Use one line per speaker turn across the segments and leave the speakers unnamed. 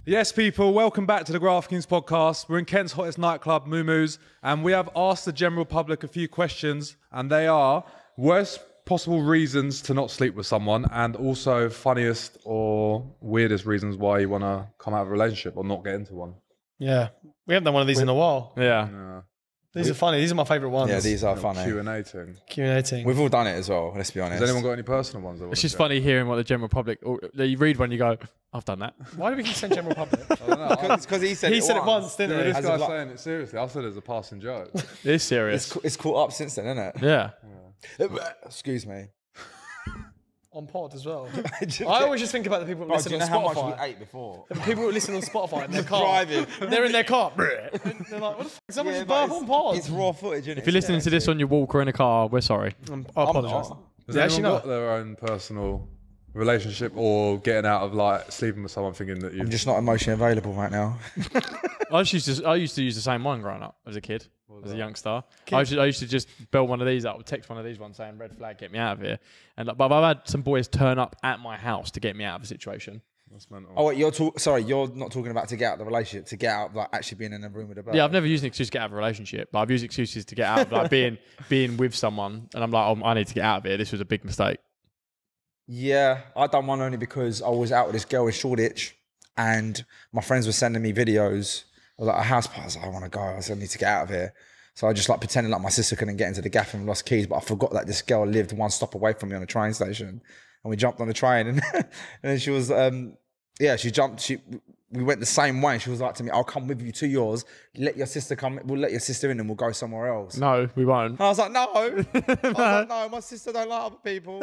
Yes, people, welcome back to the Graft Kings podcast. We're in Kent's hottest nightclub, Moo Moo's, and we have asked the general public a few questions, and they are worst possible reasons to not sleep with someone, and also funniest or weirdest reasons why you want to come out of a relationship or not get into one.
Yeah, we haven't done one of these in a while.
Yeah.
These are funny. These are my favourite ones.
Yeah, these are funny.
Q&A thing.
Q&A thing.
We've all done it as well, let's be honest.
Has anyone got any personal ones?
It's just funny hearing what the general public, or you read one, you go, I've done that.
Why do we keep saying general public?
I don't know.
It's because he said it
once, didn't he?
This guy's saying it seriously. I said it as a passing joke.
It is serious.
It's caught up since then, isn't it?
Yeah.
Excuse me.
On pod as well. I always just think about the people that listen on Spotify.
Do you know how much we ate before?
The people who listen on Spotify in their car.
Driving.
They're in their car. They're like, what the fuck? Someone just burp on pod.
It's raw footage, isn't it?
If you're listening to this on your walk or in a car, we're sorry.
I apologise.
Has anyone got their own personal relationship or getting out of like sleeping with someone thinking that
I'm just not emotionally available right now.
I used to use the same one growing up as a kid, as a youngster. I used to just build one of these up, text one of these ones saying red flag, get me out of here. And but I've had some boys turn up at my house to get me out of a situation.
That's mental.
Oh, wait, you're not talking about to get out of the relationship, to get out of like actually being in a room with a bird.
Yeah, I've never used an excuse to get out of a relationship, but I've used excuses to get out of like being with someone, and I'm like, oh, I need to get out of here. This was a big mistake.
Yeah, I done one only because I was out with this girl in Shoreditch, and my friends were sending me videos of like a house party. I was like, I want to go. I said, I need to get out of here. So I just like pretending like my sister couldn't get into the gaff and lost keys, but I forgot that this girl lived one stop away from me on a train station, and we jumped on the train, and and then she was she jumped. We went the same way. And she was like to me, I'll come with you to yours. Let your sister come. We'll let your sister in and we'll go somewhere else.
No, we won't.
And I was like, no. I was like, no, my sister don't like other people.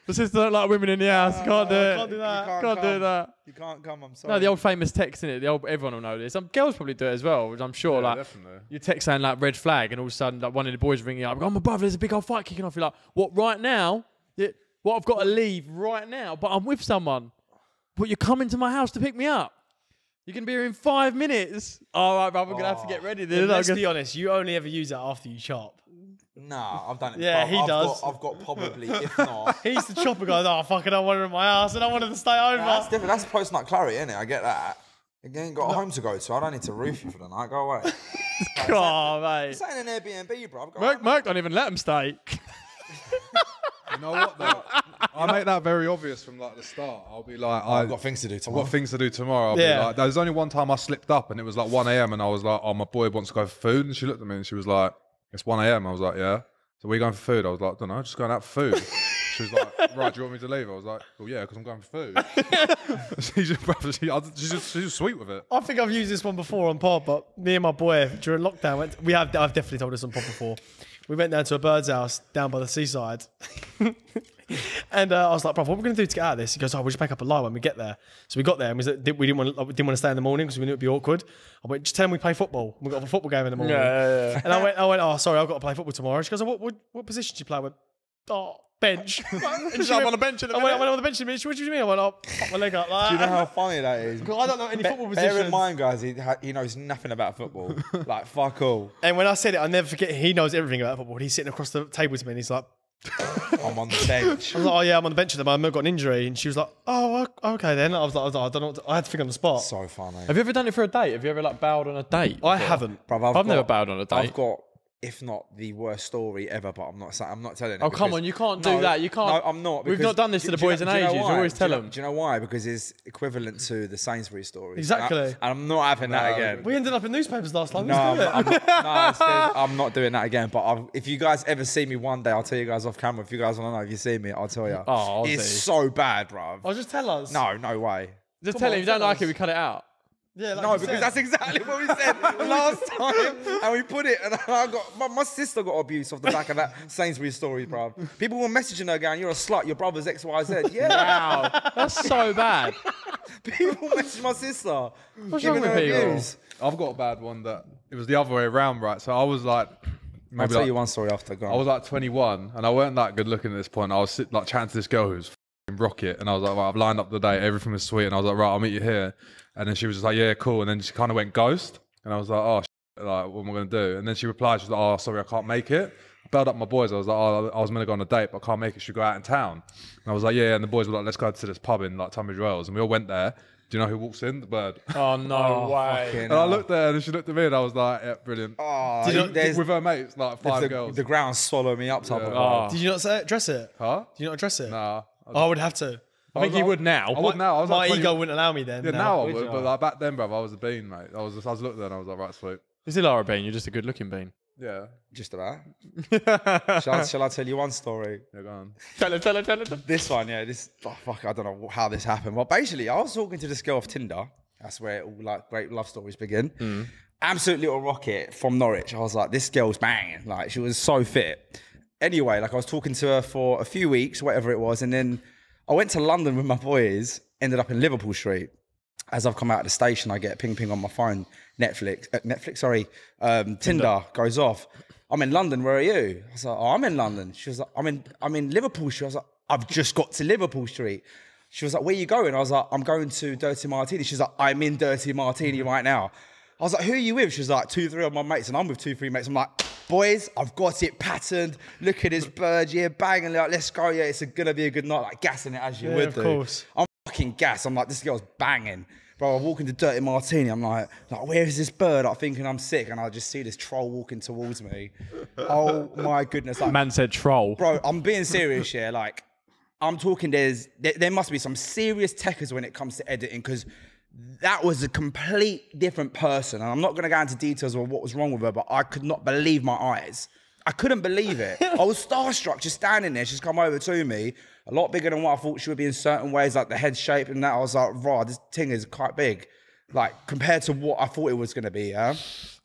The sister don't like women in the house. Can't do it.
Can't do that.
Can't do that.
You can't come, I'm sorry.
No, the old famous text, innit? Everyone will know this. Some girls probably do it as well, which I'm sure.
Yeah,
like,
definitely.
you text saying like red flag, and all of a sudden, like one of the boys ringing up, oh my brother, there's a big old fight kicking off. You're like, what, right now? Yeah, what, I've got to leave right now, but I'm with someone. But you're coming to my house to pick me up. You can be here in 5 minutes. All right, brother, we're going to have to get ready. Then.
Let's be honest, you only ever use that after you chop.
Nah, I've done it.
Yeah, he does.
I've got probably, if not.
He's the chopper guy. Oh, fucking, I wanted in my house and I wanted to stay over.
That's different. That's post-night clarity, isn't it? I get that. You ain't got a home to go to. I don't need to roof you for the night. Go away.
Come on, mate.
It's ain't an Airbnb, bro.
Merc don't even let him stay.
You know what though? I make that very obvious from like the start. I'll be like,
I've got things to do tomorrow.
I've got things to do tomorrow. I'll be like, there's only one time I slipped up and it was like 1 AM and I was like, oh, my boy wants to go for food. And she looked at me and she was like, it's 1 AM. I was like, yeah. So we're going for food. I was like, I don't know, just going out for food. She was like, right, do you want me to leave? I was like, well, yeah, because I'm going for food. she's just sweet with it.
I think I've used this one before on pod, but me and my boy during lockdown I've definitely told this on pod before. We went down to a bird's house down by the seaside. And I was like, bro, what are we going to do to get out of this? He goes, oh, we'll just make up a lie when we get there. So we got there and we didn't want to stay in the morning because we knew it'd be awkward. I went, just tell him we play football. We got a football game in the morning.
Yeah.
And I went, oh, sorry, I've got to play football tomorrow. She goes, oh, what position do you play? I went, oh, bench. And
I'm on the bench in a minute.
I went on the bench in a minute. What do you mean? I went, oh, fuck my leg up. Like,
do you know how funny that is?
I don't know any football positions.
Bear in mind, guys, he knows nothing about football. Like, fuck all.
And when I said it, I'll never forget, he knows everything about football. He's sitting across the table to me and he's like,
I'm on the bench.
I was like, oh yeah, I'm on the bench at the moment. I've got an injury. And she was like, oh, okay then. I was like, I don't know. I had to think on the spot.
So funny.
Have you ever done it for a date? Have you ever like bowed on a date?
I haven't.
Bruv,
I've never bowed on a date.
I've got, if not the worst story ever, but I'm not telling it.
Oh, come on, you can't do that. You can't.
No, I'm not.
We've not done this to the boys in ages. You always tell them.
Do you know why? Because it's equivalent to the Sainsbury's story.
Exactly.
And I'm not having that again.
We ended up in newspapers last time.
No, I'm not doing that again. But if you guys ever see me one day, I'll tell you guys off camera. If you guys want to know, if you see me, I'll tell you.
Oh,
it's so bad, bro.
Oh, just tell us.
No way.
Just tell him. If you don't like it, we cut it out.
Yeah, like
no, because that's exactly what we said last time, and we put it. And I got my sister got abuse off the back of that Sainsbury's story, bro. People were messaging her going, "You're a slut. Your brother's X, Y, Z." Yeah,
wow, that's so bad.
People messaged my sister.
What's wrong with people?
Abuse.
I've got a bad one that it was the other way around, right? So I was like,
I'll tell you one story after. Go on.
I was like 21, and I weren't that good looking at this point. I was like chatting to this girl who's rocket, and I was like, right, I've lined up the date, everything was sweet, and I was like, right, I'll meet you here. And then she was just like, yeah, cool. And then she kind of went ghost, and I was like, oh, like, what am I going to do? And then she replied, she was like, oh, sorry, I can't make it. belled up my boys. I was like, oh, I was meant to go on a date, but I can't make it. Should go out in town. And I was like, yeah. And the boys were like, let's go to this pub in like Tunbridge Wells. And we all went there. Do you know who walks in? The bird.
Oh, no way.
And I looked there and she looked at me and I was like, yeah, brilliant.
Oh,
With her mates, like 5 girls.
The ground swallow me up type of
Oh.
Did you not address it?
Huh?
Did you not address it?
Nah.
I would have to.
I think he would now.
I would now. I was
My
like 20
ego wouldn't allow me then.
Yeah,
no.
now I would. But like back then, bruv, I was a bean, mate. I was looking there and I was like, right, sweet.
You're still are a bean. You're just a good-looking bean.
Yeah.
Just about. Shall I tell you one story?
Yeah, go on.
Tell it.
This one, yeah. Fuck, I don't know how this happened. Well, basically, I was talking to this girl off Tinder. That's where all like great love stories begin. Absolute little rocket from Norwich. I was like, this girl's banging. Like, she was so fit. Anyway, like I was talking to her for a few weeks, whatever it was, and then I went to London with my boys. Ended up in Liverpool Street. As I've come out of the station, I get a ping on my phone. Tinder goes off. I'm in London. Where are you? I was like, oh, I'm in London. She was like, I'm in Liverpool Street. I was like, I've just got to Liverpool Street. She was like, where are you going? I was like, I'm going to Dirty Martini. She's like, I'm in Dirty Martini right now. I was like, who are you with? She was like, 2-3 of my mates, and I'm with 2-3 mates. I'm like, boys, I've got it patterned. Look at this bird, yeah, banging. Like, let's go, yeah, it's gonna be a good night. Like, gassing it as you would do.
Of course.
I'm fucking gas. I'm like, this girl's banging. Bro, I walk into Dirty Martini. I'm like, where is this bird? I'm thinking I'm sick, and I just see this troll walking towards me. Oh my goodness! Like,
Man said troll.
bro, I'm being serious here. Like, I'm talking. There must be some serious techers when it comes to editing, because that was a complete different person. And I'm not going to go into details of what was wrong with her, but I could not believe my eyes. I couldn't believe it. I was starstruck just standing there. She's come over to me, a lot bigger than what I thought she would be in certain ways, like the head shape and that. I was like, raw, this thing is quite big. Like, compared to what I thought it was going to be, yeah?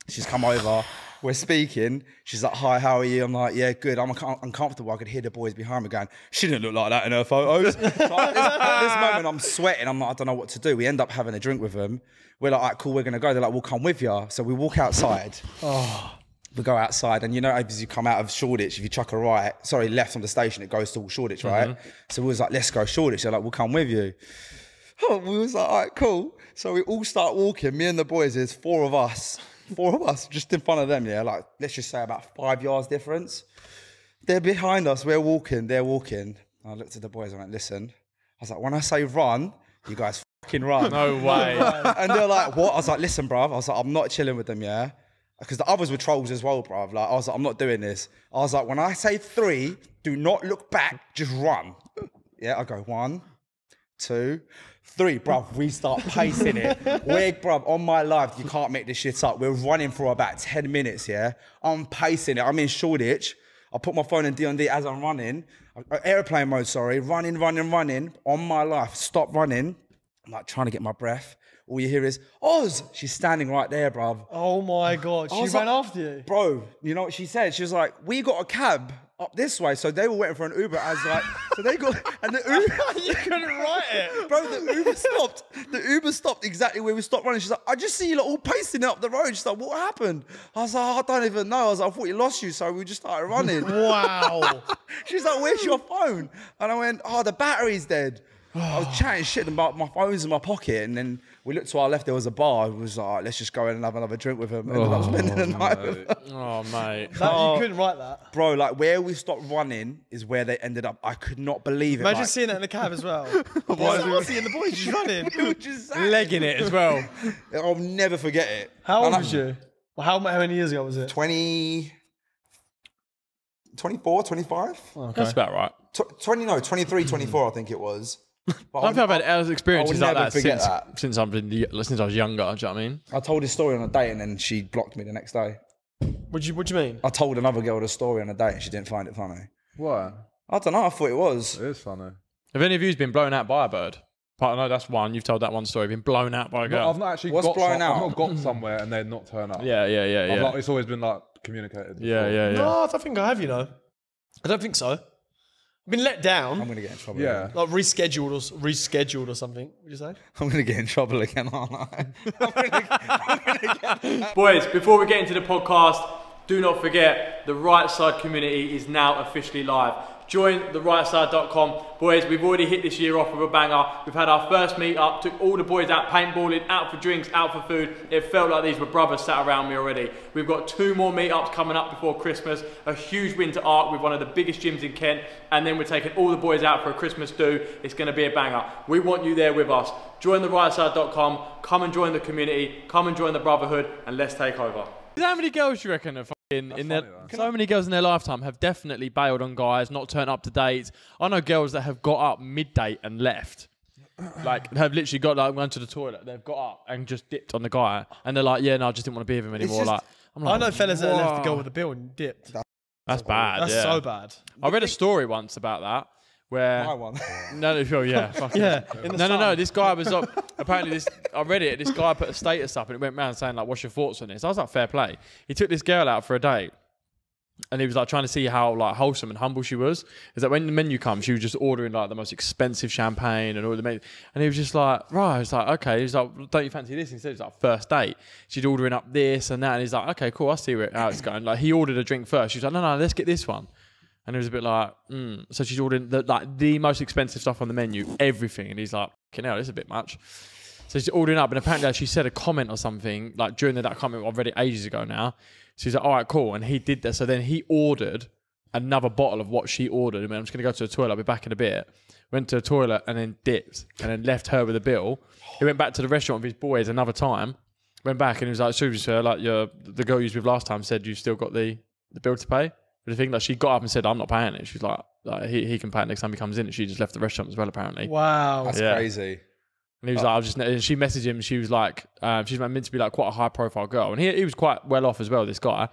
She's come over, we're speaking. She's like, hi, how are you? I'm like, yeah, good. I'm uncomfortable. I could hear the boys behind me going, she didn't look like that in her photos. So at this moment, I'm sweating. I'm like, I don't know what to do. We end up having a drink with them. We're like, all right, cool, we're going to go. They're like, we'll come with you. So we walk outside. We go outside, and you know, as you come out of Shoreditch, if you chuck left on the station, it goes to Shoreditch, right? So we was like, let's go Shoreditch. They're like, we'll come with you. We was like, all right, cool. So we all start walking. Me and the boys, there's 4 of us just in front of them, yeah? Like, let's just say about 5 yards difference. They're behind us, we're walking, they're walking. I looked at the boys and I went, listen. I was like, when I say run, you guys fucking run.
No way.
And they're like, what? I was like, listen, bruv. I was like, I'm not chilling with them, yeah? Because the others were trolls as well, bruv. Like, I was like, I'm not doing this. I was like, when I say 3, do not look back, just run. Yeah, I go 1, 2, 3, bruv. We start pacing it. We're, bruv, on my life, you can't make this shit up. We're running for about 10 minutes, yeah? I'm pacing it. I'm in Shoreditch. I put my phone in D&D as I'm running. Airplane mode, sorry. Running. On my life, stop running. I'm like trying to get my breath. All you hear is, Oz! She's standing right there, bruv.
Oh my God, she ran after you.
Bro, you know what she said? She was like, we got a cab up this way. So they were waiting for an Uber as like, so they got, and the Uber.
You couldn't write it.
Bro, the Uber stopped. The Uber stopped exactly where we stopped running. She's like, I just see you lot all pacing up the road. She's like, what happened? I was like, I don't even know. I was like, I thought you lost you. So we just started running.
Wow.
She's like, where's your phone? And I went, oh, the battery's dead. I was chatting shit about my phone's in my pocket, and then we looked to our left, there was a bar. It was like, all right, let's just go in and have another drink with him. Ended up spending the night with them.
Oh, mate.
You couldn't write that.
Bro, like where we stopped running is where they ended up. I could not believe it.
Imagine
like,
seeing that in the cab as well. Ozzy and the boys just running.
we were just
Legging it as well.
I'll never forget it.
How old was you? Well, how many years ago was it?
24, 25?
Okay.
That's about right.
23, 24, I think it was. But
I think I've had experiences like
never
that
forget
since I was younger. Do you know what I mean?
I told this story on a date, and then she blocked me the next day.
What do you mean?
I told another girl the story on a date, and she didn't find it funny.
What?
I don't know. I thought it was.
It is funny.
Have any of you been blown out by a bird? I know that's one. You've told that one story. Been blown out by a girl.
I've not actually
What's blown out?
I've not got somewhere and they're not turn up.
Yeah.
Like, it's always been like communicated.
Yeah.
No, I don't think I have, you know. I don't think so. I've been let down.
I'm going to get in trouble.
Yeah.
Again.
Like rescheduled or something. What did you say?
I'm going to get in trouble again, aren't I?
Boys, before we get into the podcast, do not forget the Right Side community is now officially live. Join therightside.com. Boys, we've already hit this year off with a banger. We've had our first meet up, took all the boys out paintballing, out for drinks, out for food. It felt like these were brothers sat around me already. We've got 2 more meetups coming up before Christmas, a huge winter arc with one of the biggest gyms in Kent, and then we're taking all the boys out for a Christmas do. It's going to be a banger. We want you there with us. Join therightside.com, come and join the community, come and join the brotherhood, and let's take over. How many girls do you reckon are so many girls in their lifetime have definitely bailed on guys, not turned up to dates? I know girls that have got up mid-date and left. Like, have literally got like gone to the toilet, they've got up and just dipped on the guy, and they're like, yeah, no, I just didn't want to be with him anymore. Like,
I know fellas that left the girl with the bill and dipped.
That's bad.
That's so bad.
I read a story once about that. Where
My one.
No. This guy was up. Apparently, I read it. This guy put a status up and it went round saying like, "What's your thoughts on this?" I was like, "Fair play." He took this girl out for a date, and he was like trying to see how like wholesome and humble she was. Is that when the menu comes, she was just ordering like the most expensive champagne and all the and he was just like, right. I was like, okay. He was like, don't you fancy this? Instead, it's like first date. She'd ordering up this and that, and he's like, okay, cool. I see how it's going. Like he ordered a drink first. She was like, no, let's get this one. And it was a bit like, So she's ordering the most expensive stuff on the menu, everything. And he's like, fucking hell, this is a bit much. So she's ordering up. And apparently she said a comment or something, like during that comment, I've read it ages ago now. She's like, all right, cool. And he did that. So then he ordered another bottle of what she ordered. I mean, I'm just going to go to the toilet. I'll be back in a bit. Went to the toilet and then dipped and then left her with a bill. He went back to the restaurant with his boys another time. Went back and he was like, Susie, sir, like the girl you was with last time said you still got the bill to pay. But the thing, like, she got up and said, I'm not paying it. She's like he can pay it next time he comes in. And she just left the restaurant as well, apparently.
Wow.
That's crazy.
And he was like, and she messaged him. She was like, she's meant to be like quite a high profile girl. And he was quite well off as well, this guy.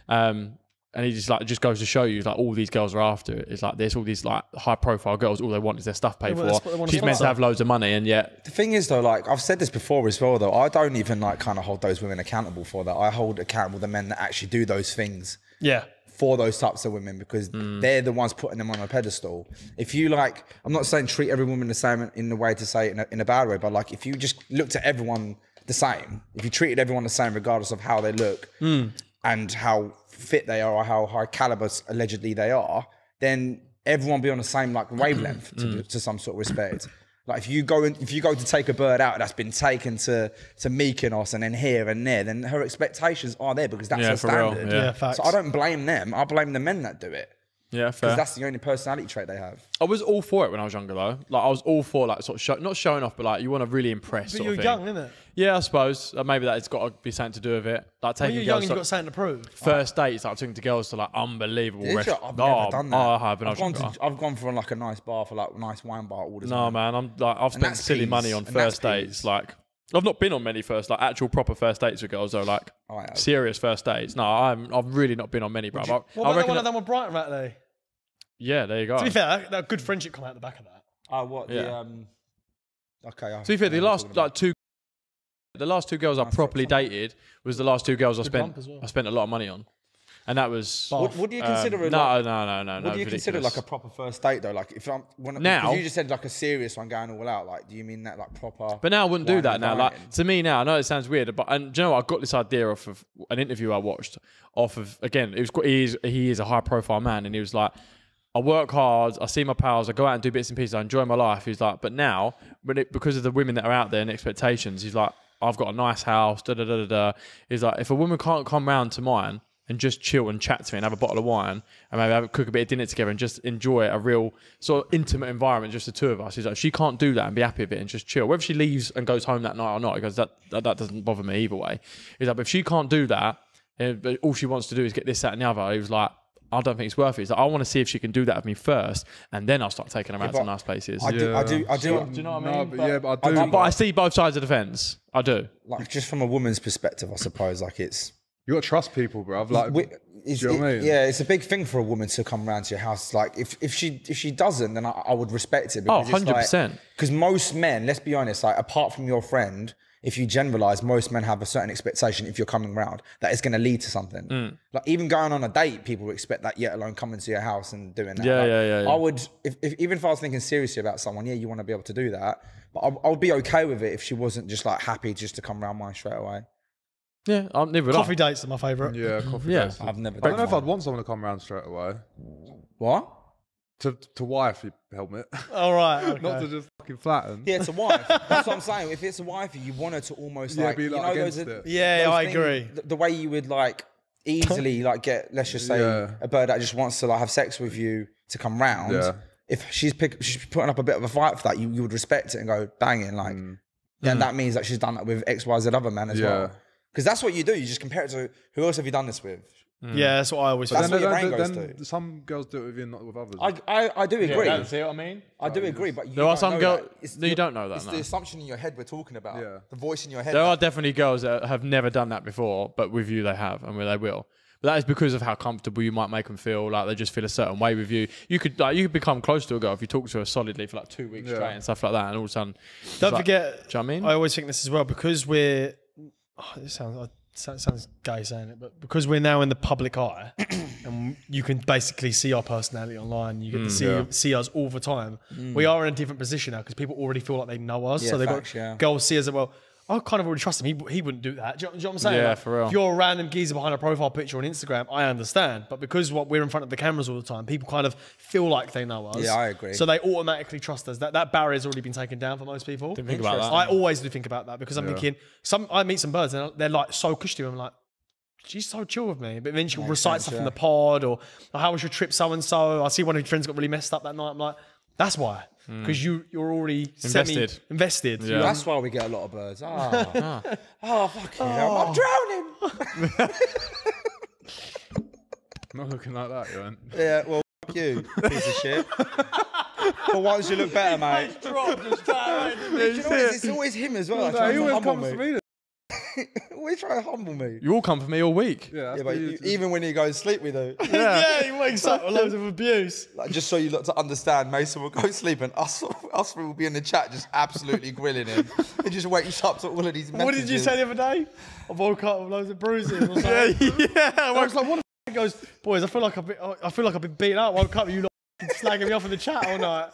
And he just goes to show you, like, all these girls are after it. It's like there's all these like high profile girls. All they want is their stuff paid for. She's meant to have loads of money, and yet.
The thing is though, like I've said this before as well though, I don't even like kind of hold those women accountable for that. I hold accountable the men that actually do those things.
Yeah.
For those types of women, because they're the ones putting them on a pedestal. If you like, I'm not saying treat every woman the same in the way to say it in a bad way, but like if you just looked at everyone the same, if you treated everyone the same regardless of how they look and how fit they are or how high caliber allegedly they are, then everyone be on the same like wavelength to some sort of respect. Like if you go to take a bird out that's been taken to Mykonos and then here and there, then her expectations are there because that's her standard.
Real,
facts.
So I don't blame them. I blame the men that do it.
Yeah, fair.
Because that's the only personality trait they have.
I was all for it when I was younger though. Like I was all for like sort of not showing off, but like you want to really impress.
But
sort
you're
of thing.
young, isn't it?
Yeah, I suppose maybe that's got to be something to do with it. Like taking
When you're young
girls
and you've got something to prove.
first dates, like taking to girls to like unbelievable restaurants.
I've never done that.
I have.
I've gone for like a nice bar for like a nice wine bar all the
No,
time.
man, I've spent silly money on first dates. Like I've not been on many actual proper first dates with girls though. Like serious first dates. No, I've really not been on many, bro.
What about one of them with Brighton right there?
Yeah, there you go.
To be fair, that good friendship come out the back of that.
Oh, what?
Yeah.
Okay.
To be fair, the last two girls I properly dated was the last two girls I spent a lot of money on, and that was.
What do you consider?
No.
What do you consider like a proper first date though? Like if
now
you just said like a serious one going all out. Like, do you mean that like proper?
But now I wouldn't do that now. Like to me now, I know it sounds weird, but and do you know what? I got this idea off of an interview I watched. Again, it was he is a high profile man, and he was like, I work hard, I see my pals, I go out and do bits and pieces, I enjoy my life. He's like, but now, because of the women that are out there and expectations, he's like, I've got a nice house, He's like, if a woman can't come round to mine and just chill and chat to me and have a bottle of wine and maybe cook a bit of dinner together and just enjoy a real sort of intimate environment, just the two of us. He's like, she can't do that and be happy with it and just chill. Whether she leaves and goes home that night or not, because that doesn't bother me either way. He's like, but if she can't do that, but all she wants to do is get this, that and the other, he was like, I don't think it's worth it. He's like, I want to see if she can do that with me first, and then I'll start taking her out to nice places.
I do. Do you know what I mean?
But I do.
But I see both sides of the fence. I do.
Like just from a woman's perspective, I suppose. Like it's
you got to trust people, bro. Like, do you know what I mean?
Yeah, it's a big thing for a woman to come round to your house. Like if she doesn't, then I would respect it. Because
100%.
Because most men, let's be honest, like apart from your friend, if you generalize, most men have a certain expectation if you're coming round that it's going to lead to something. Like even going on a date, people expect that, yet alone coming to your house and doing that.
Yeah.
I would, even if I was thinking seriously about someone, you want to be able to do that. But I would be okay with it if she wasn't just like happy just to come round mine straight away.
Yeah, I'm never
Coffee dates are my favourite.
Yeah, coffee dates.
I've never
I
done
don't know if I'd want someone to come round straight away.
What?
To wifey helmet.
All right. Okay.
Not to just fucking flatten.
Yeah, it's a wife. That's what I'm saying. If it's a wifey, you want her to almost like,
be
you
like
know,
against
those,
it.
Yeah,
those
I
things,
agree.
The way you would like easily like get, let's just say, a bird that just wants to like have sex with you to come round.
Yeah.
If she's putting up a bit of a fight for that, you would respect it and go banging like. And that means that she's done that with X, Y, Z other men as well. Because that's what you do. You just compare it to who else have you done this with.
Yeah, that's what I always.
That's
think.
what your brain goes to.
Some girls do it with you, not with others.
I do agree.
Yeah, see what I mean?
I do agree, but you
There are
don't
some
know
girls.
that.
No, you don't know that.
It's
No.
the assumption in your head we're talking about.
Yeah.
The voice in your head.
There are definitely girls that have never done that before, but with you they have, and they will. But that is because of how comfortable you might make them feel. Like they just feel a certain way with you. You could become close to a girl if you talk to her solidly for like 2 weeks straight and stuff like that, and all of a sudden.
Don't forget.
Do you know what I mean?
I always think this as well because we're. This sounds gay saying it, but because we're now in the public eye, and you can basically see our personality online, you get to see us all the time. We are in a different position now because people already feel like they know us, so they've got girls see us as well. I kind of already trust him. He wouldn't do that. Do you know what I'm saying?
Yeah,
like,
for real.
If you're a random geezer behind a profile picture on Instagram, I understand. But because we're in front of the cameras all the time, people kind of feel like they know us.
Yeah, I agree.
So they automatically trust us. That barrier's already been taken down for most people.
Didn't think about that.
I always do think about that because I'm thinking, I meet some birds and they're like so cushy. I'm like, she's so chill with me. But then she'll recite stuff from the pod or how was your trip so-and-so. I see one of your friends got really messed up that night. I'm like, that's why. Because you're already invested.
Yeah.
That's why we get a lot of birds. Fuck you. I'm drowning.
Not looking like that, you ain't.
Yeah, well, fuck you, piece of shit. For once you look better, mate. You know what, it's always him as well.
No, he always comes to me.
Always try to humble me.
You all come for me all week.
Yeah,
But even when you go to sleep with her,
Yeah, he wakes up with loads of abuse.
like, just so you look to understand, Mason will go to sleep and us three will be in the chat just absolutely grilling him. He just wakes up to all of these messages.
What did you say the other day? I woke up with loads of bruises. Or something. I was like, what the f***? He goes, boys, I feel like I've been beaten up. I woke up with you lot slagging me off in the chat all night.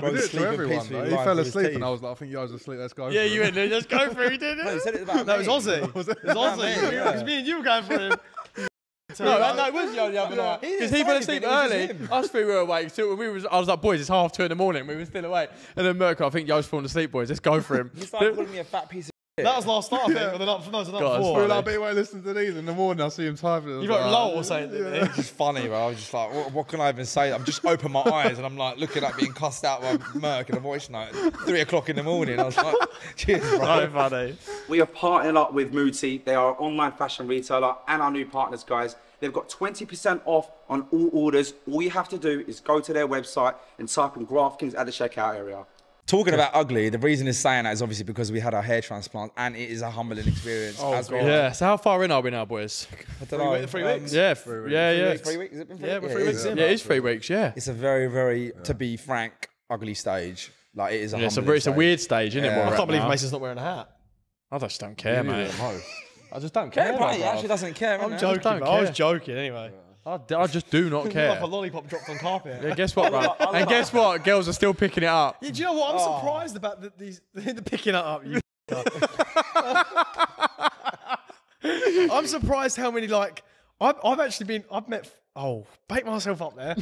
We did it to everyone. Though. He fell asleep and I was like, I think you guys are asleep. Let's go.
Yeah, you went there. Just go for it, didn't
No,
it?
he said it about
No, it
me.
was Ozzy. It was Ozzy. Because me and you were going for him.
No, it was you the other night. Because he fell asleep early. Us three were awake. So I was like, boys, it's 2:30 in the morning. We were still awake. And then Merkel, I think Yo's falling asleep, boys. Let's go for him.
He started calling me a fat piece of shit.
That was last night, I think. Or the night before.
We were like, I listen to these in the morning. I see him typing.
You got lol or something.
It was just funny, bro. I was just like, what can I even say? I'm just open my eyes and I'm like looking at being cussed out by Merc in a voice note at 3 o'clock in the morning. I was like, cheers, bro.
So funny.
We are partnering up with Muoti. They are an online fashion retailer and our new partners, guys. They've got 20% off on all orders. All you have to do is go to their website and type in Graft Kings at the checkout area.
Talking about ugly, the reason he's saying that is obviously because we had our hair transplant and it is a humbling experience.
Yeah, so how far in are we now, boys?
I don't know.
3 weeks?
Yeah,
3 weeks.
yeah.
3 weeks? Has it been 3
Yeah,
weeks?
we're 3 weeks in.
Yeah, it is 3 weeks, yeah.
It's a very, very, to be frank, ugly stage. Like it is a
Yeah,
humbling
it's a weird stage, isn't it?
Yeah.
where we're
I
at
can't believe
now?
Mason's not wearing a hat.
I just don't care, mate. I just don't
Yeah,
care.
but he actually doesn't care.
I'm
innit?
joking,
don't
but I was
care.
joking anyway.
I just do not
Like a
care.
lollipop dropped on carpet.
Yeah, guess what, bro? And guess what? Girls are still picking it up.
Yeah, do you know what? I'm surprised about the picking it up. You I'm surprised how many I've met. Oh, bait myself up there.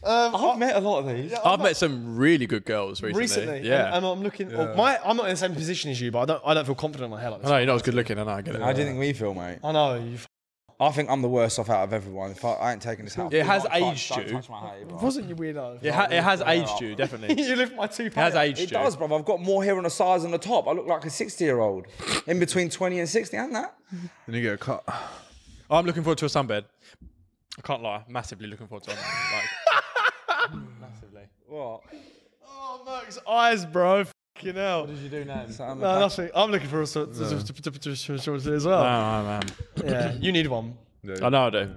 I've met a lot of these.
I've met some really good girls recently. Yeah.
and I'm looking. I'm not in the same position as you, but I don't feel confident in my hair like
I
this.
know you're not as good looking. I know. I get it.
How do you think we feel, mate?
I know you.
I think I'm the worst off out of everyone. If I ain't taking this hat.
It has
Don't touch-
aged
don't
you.
touch my hair, bro.
Wasn't you weirdo?
It has aged you, definitely.
You lift my two.
It has aged
It
you.
does, bro. I've got more hair on the sides than the top. I look like a 60-year-old. In between 20 and 60, ain't that?
Then you get a cut.
I'm looking forward to a sunbed. I can't lie. Massively looking forward to it. Like, massively.
What?
Oh, Merc's eyes, bro. Fucking hell.
What did you do now?
No, nothing. I'm looking for a sort as well.
Oh, man.
Yeah, you need one.
I know I do.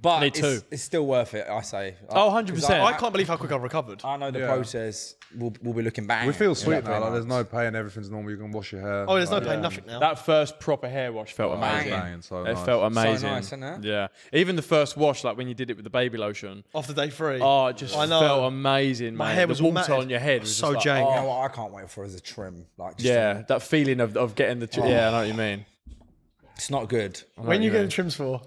But
Need two.
it's still worth it, I say.
Oh, 100%.
I can't believe how quick I've recovered.
I know the process will be looking back.
We feel sweet now. Like, there's no pain. Everything's normal. You can wash your hair.
Oh, there's no
Like,
pain, nothing now.
That first proper hair wash felt amazing.
banging, so
It
nice.
felt amazing.
nice, isn't it?
Yeah. Even the first wash, like when you did it with the baby lotion.
After day 3.
Oh, it just
I know.
felt amazing,
My
man.
hair was
the
all
water
matted.
on your head was
So
just
jank.
like,
You know what I can't wait for is a trim. Like, just
yeah, that feeling of getting the... Yeah, I know what you mean.
it's not good.
When you getting trims for?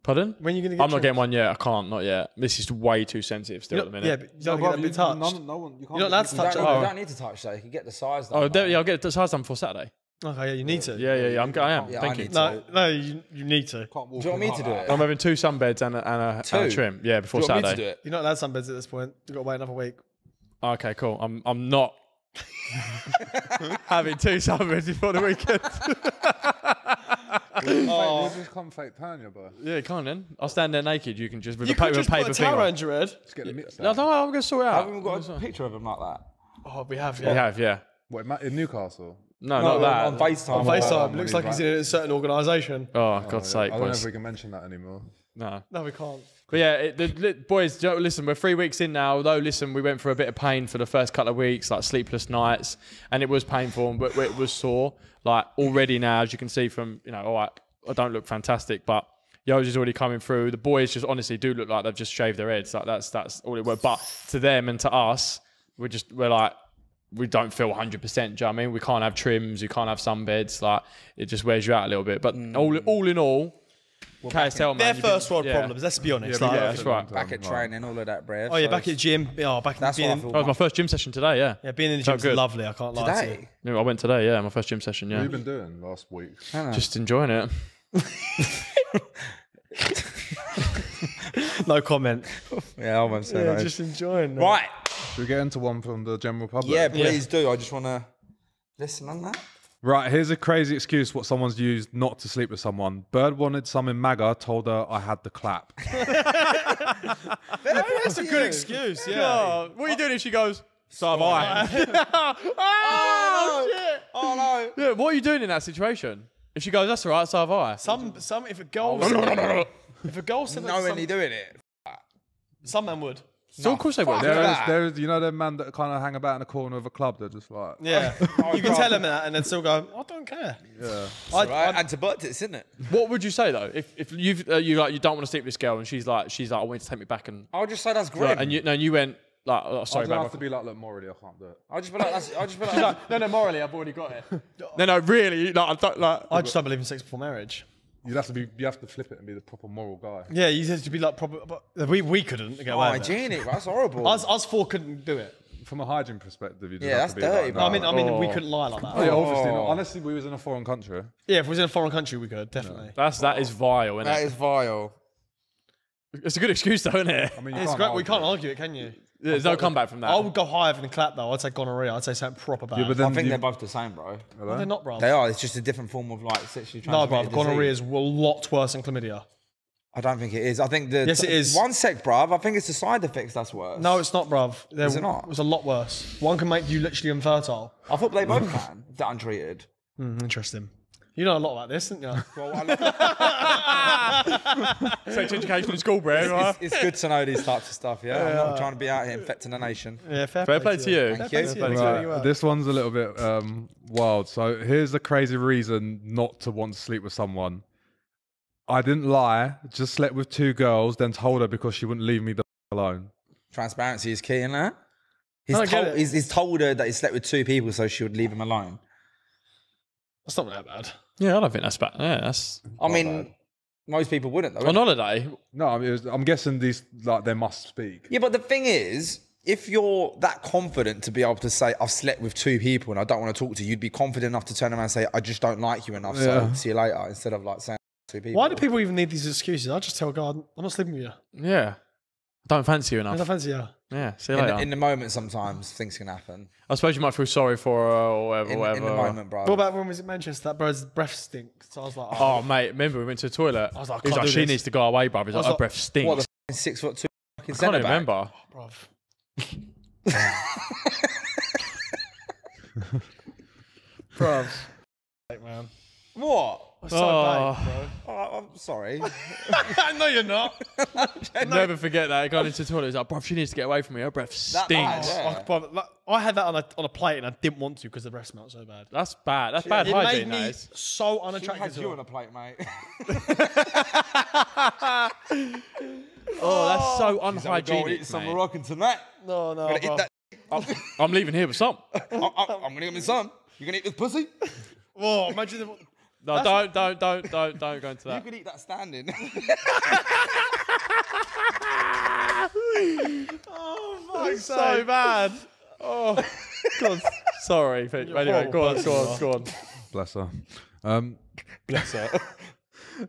Pardon?
When are you going to get
I'm not
trims?
getting one yet. I can't, not yet. This is way too sensitive still at the minute.
Yeah, but you don't get that bit touched.
No one, you can't.
You're not allowed to touch it.
You don't need to touch that. You can get the size done.
Yeah, I'll get the size done before Saturday.
Okay, yeah, you need to.
Yeah, I am.
Yeah,
Thank
I
you.
need
No, no, you need to.
Do you want me to do it?
I'm having 2 sunbeds and a trim. Yeah, before
Do you want me to
Saturday.
do it?
You're not allowed sunbeds at this point. You've got to wait another week.
Okay, cool. I'm not having 2 sunbeds before the weekend.
We'll just come fake tan you, bro.
Yeah, come on then. I'll stand there naked. You can just with
You
a
could
paper,
just put
paper
a
thing
towel
on.
around your head.
Just get the mix
No,
out.
don't worry, I'm going to sort it out.
Haven't we got a picture of him like that?
Oh, we have,
We
yeah.
have, yeah.
What, in Newcastle?
No, not that.
On FaceTime.
On FaceTime, looks like he's in a certain organisation.
Oh, God's sake,
I don't know
boys.
if we can mention that anymore.
No.
No, we can't.
But yeah, boys, listen, we're 3 weeks in now. Although, listen, we went through a bit of pain for the first couple of weeks, like sleepless nights, and it was painful, but it was sore. Like already now, as you can see from, all right, I don't look fantastic, but Yo's is already coming through. The boys just honestly do look like they've just shaved their heads. Like that's all it was. But to them and to us, we're like, we don't feel 100%. Do you know what I mean? We can't have trims, you can't have sunbeds. Like it just wears you out a little bit. But all in all, KSL, man.
They're
you've
first
been-
world
yeah.
problems, let's be honest.
Yeah,
like,
that's right.
Back at training, all of that, bruv.
oh, yeah, back at the gym. Oh, back
That's
being,
what I feel.
That was my first gym session today, yeah.
yeah, being in the
Felt
gym is
good.
lovely, I can't lie to you.
Today?
Yeah, I went today, yeah, my first gym session,
What
yeah.
have you been doing last week?
Just enjoying it.
No comment.
Yeah, I won't say
Yeah,
that.
just enjoying.
Right.
Should we get into one from the general public?
Yeah, please do. I just want to listen on that.
Right, here's a crazy excuse what someone's used not to sleep with someone. Bird wanted some in MAGA, told her I had the clap.
That's a good excuse, yeah.
Oh, what are you doing if she goes, so have I?
Oh, shit. Oh, no.
Yeah, what are you doing in that situation? If she goes, that's all right, so have I.
Some, if a girl, if a girl said that to
Knowingly doing it.
some man would.
So of course they would.
There's them man that kind of hang about in the corner of a club. They're just like,
Yeah, you can tell them that, and then still go, I don't care.
yeah.
Right? Antibiotics, isn't it?
What would you say though if you like you don't want to sleep with this girl and she's like I want you to take me back and
I'll just say that's great.
and you went like oh, sorry
I don't
babe.
have to be like, look, morally, I can't do it.
I'll just be like,
No, morally I've already got it. No, really, like I don't like.
I just don't believe in sex before marriage.
You have to flip it and be the proper moral guy.
Yeah, you have to be like proper. But we couldn't get
oh,
away with it.
hygienic. That's horrible.
Us four couldn't do it.
From a hygiene perspective, you just
Yeah,
have to
that's
be
dirty,
like,
bro.
I mean, we couldn't lie like that.
Oh, yeah, obviously not. Honestly, we was in a foreign country.
Yeah, if it was in a foreign country, we could definitely.
That is vile, isn't
That
it?
is vile.
It's a good excuse though, isn't it?
I mean,
It's great. We can't argue it, can you?
There's no comeback from that.
I would go higher than the clap though. I'd say gonorrhea. I'd say something proper bad.
Yeah, but
I
then
think
you-
they're both the same, bro.
No, they're not, bro.
They are. It's just a different form of like sexually
No, bro.
transmitted
Gonorrhea
disease.
is a lot worse than chlamydia.
I don't think it is. I think the
Yes, it is.
one sec, bruv. I think it's the side effects that's worse.
No, it's not, bruv.
Is it not?
It's a lot worse. One can make you literally infertile.
I thought they both can. If they're untreated.
Interesting. You know a lot about this, don't you?
Well,
Sex education in school, bro. Right?
it's good to know these types of stuff. Yeah, I'm not trying to be out here infecting the nation.
Yeah, fair
play to you.
Thank
Fair
you.
play to you.
Right,
You are.
this one's a little bit wild. So here's the crazy reason not to want to sleep with someone. I didn't lie, just slept with 2 girls, then told her because she wouldn't leave me the alone.
Transparency is key in that.
I get it.
He's told her that he slept with 2 people so she would leave him alone.
That's not that bad.
Yeah, I don't think that's bad. Yeah, that's
I mean, most people wouldn't though.
on holiday.
No, I mean, I'm guessing these they must speak.
Yeah, but the thing is, if you're that confident to be able to say, I've slept with 2 people and I don't want to talk to you, you'd be confident enough to turn around and say, I just don't like you enough, so
Yeah.
see you later, instead of like saying 2 people.
Why do people even need these excuses? I just tell God, I'm not sleeping with you.
Yeah, don't fancy you
I don't
enough.
fancy you.
Yeah, see you later.
In the moment, sometimes things can happen.
I suppose you might feel sorry for her or whatever.
In the moment, bro.
What about when was it Manchester? That bird's breath stinks. So I was like, oh,
Oh, mate, remember we went to the toilet?
I was like, I
He was
can't
like,
do
she
this.
needs to go away, bruv. He's like,
was
her
like,
breath stinks.
What, the 6'2" fucking
I can't
centre
even
back?
remember.
bruv. Bruv. Man.
What?
So
Oh.
bad,
Oh, I'm sorry.
bro. No, you're not.
Never forget that. Going into the toilet, he's like, bruv, she needs to get away from me. Her breath
That bad,
stinks.
yeah.
I had that on a plate and I didn't want to because the breath smelled so bad.
That's bad. That's bad
It
hygiene,
made
that
me
is.
so
She
unattractive
had
to
you
her.
on a plate, mate.
Oh, that's so
Go
unhygienic,
eat some
mate.
Moroccan tonight.
No,
Gonna eat
bro.
that.
I'm leaving here with some.
I'm gonna give me some. You gonna eat this pussy?
Whoa, imagine
No, don't go into
You
that.
could eat that standing.
Fuck's
So
sake.
bad. Oh, God. Sorry. Anyway, go on.
Bless her.
Bless her.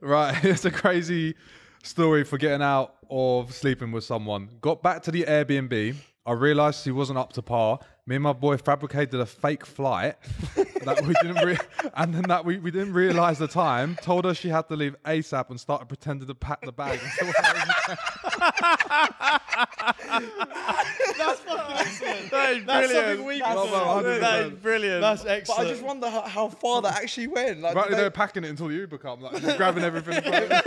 Right, it's a crazy story for getting out of sleeping with someone. Got back to the Airbnb. I realised she wasn't up to par. Me and my boy fabricated a fake flight that we didn't and then that we didn't realise the time. Told her she had to leave ASAP and started pretending to pack the bag.
That's fucking excellent.
That is
That's
brilliant.
something we
Well,
can
well,
do.
100%.
That is brilliant.
That's
But
excellent.
I just wonder how far that actually went. Like,
Right,
did
they're packing it until the Uber comes, like just grabbing everything.
imagine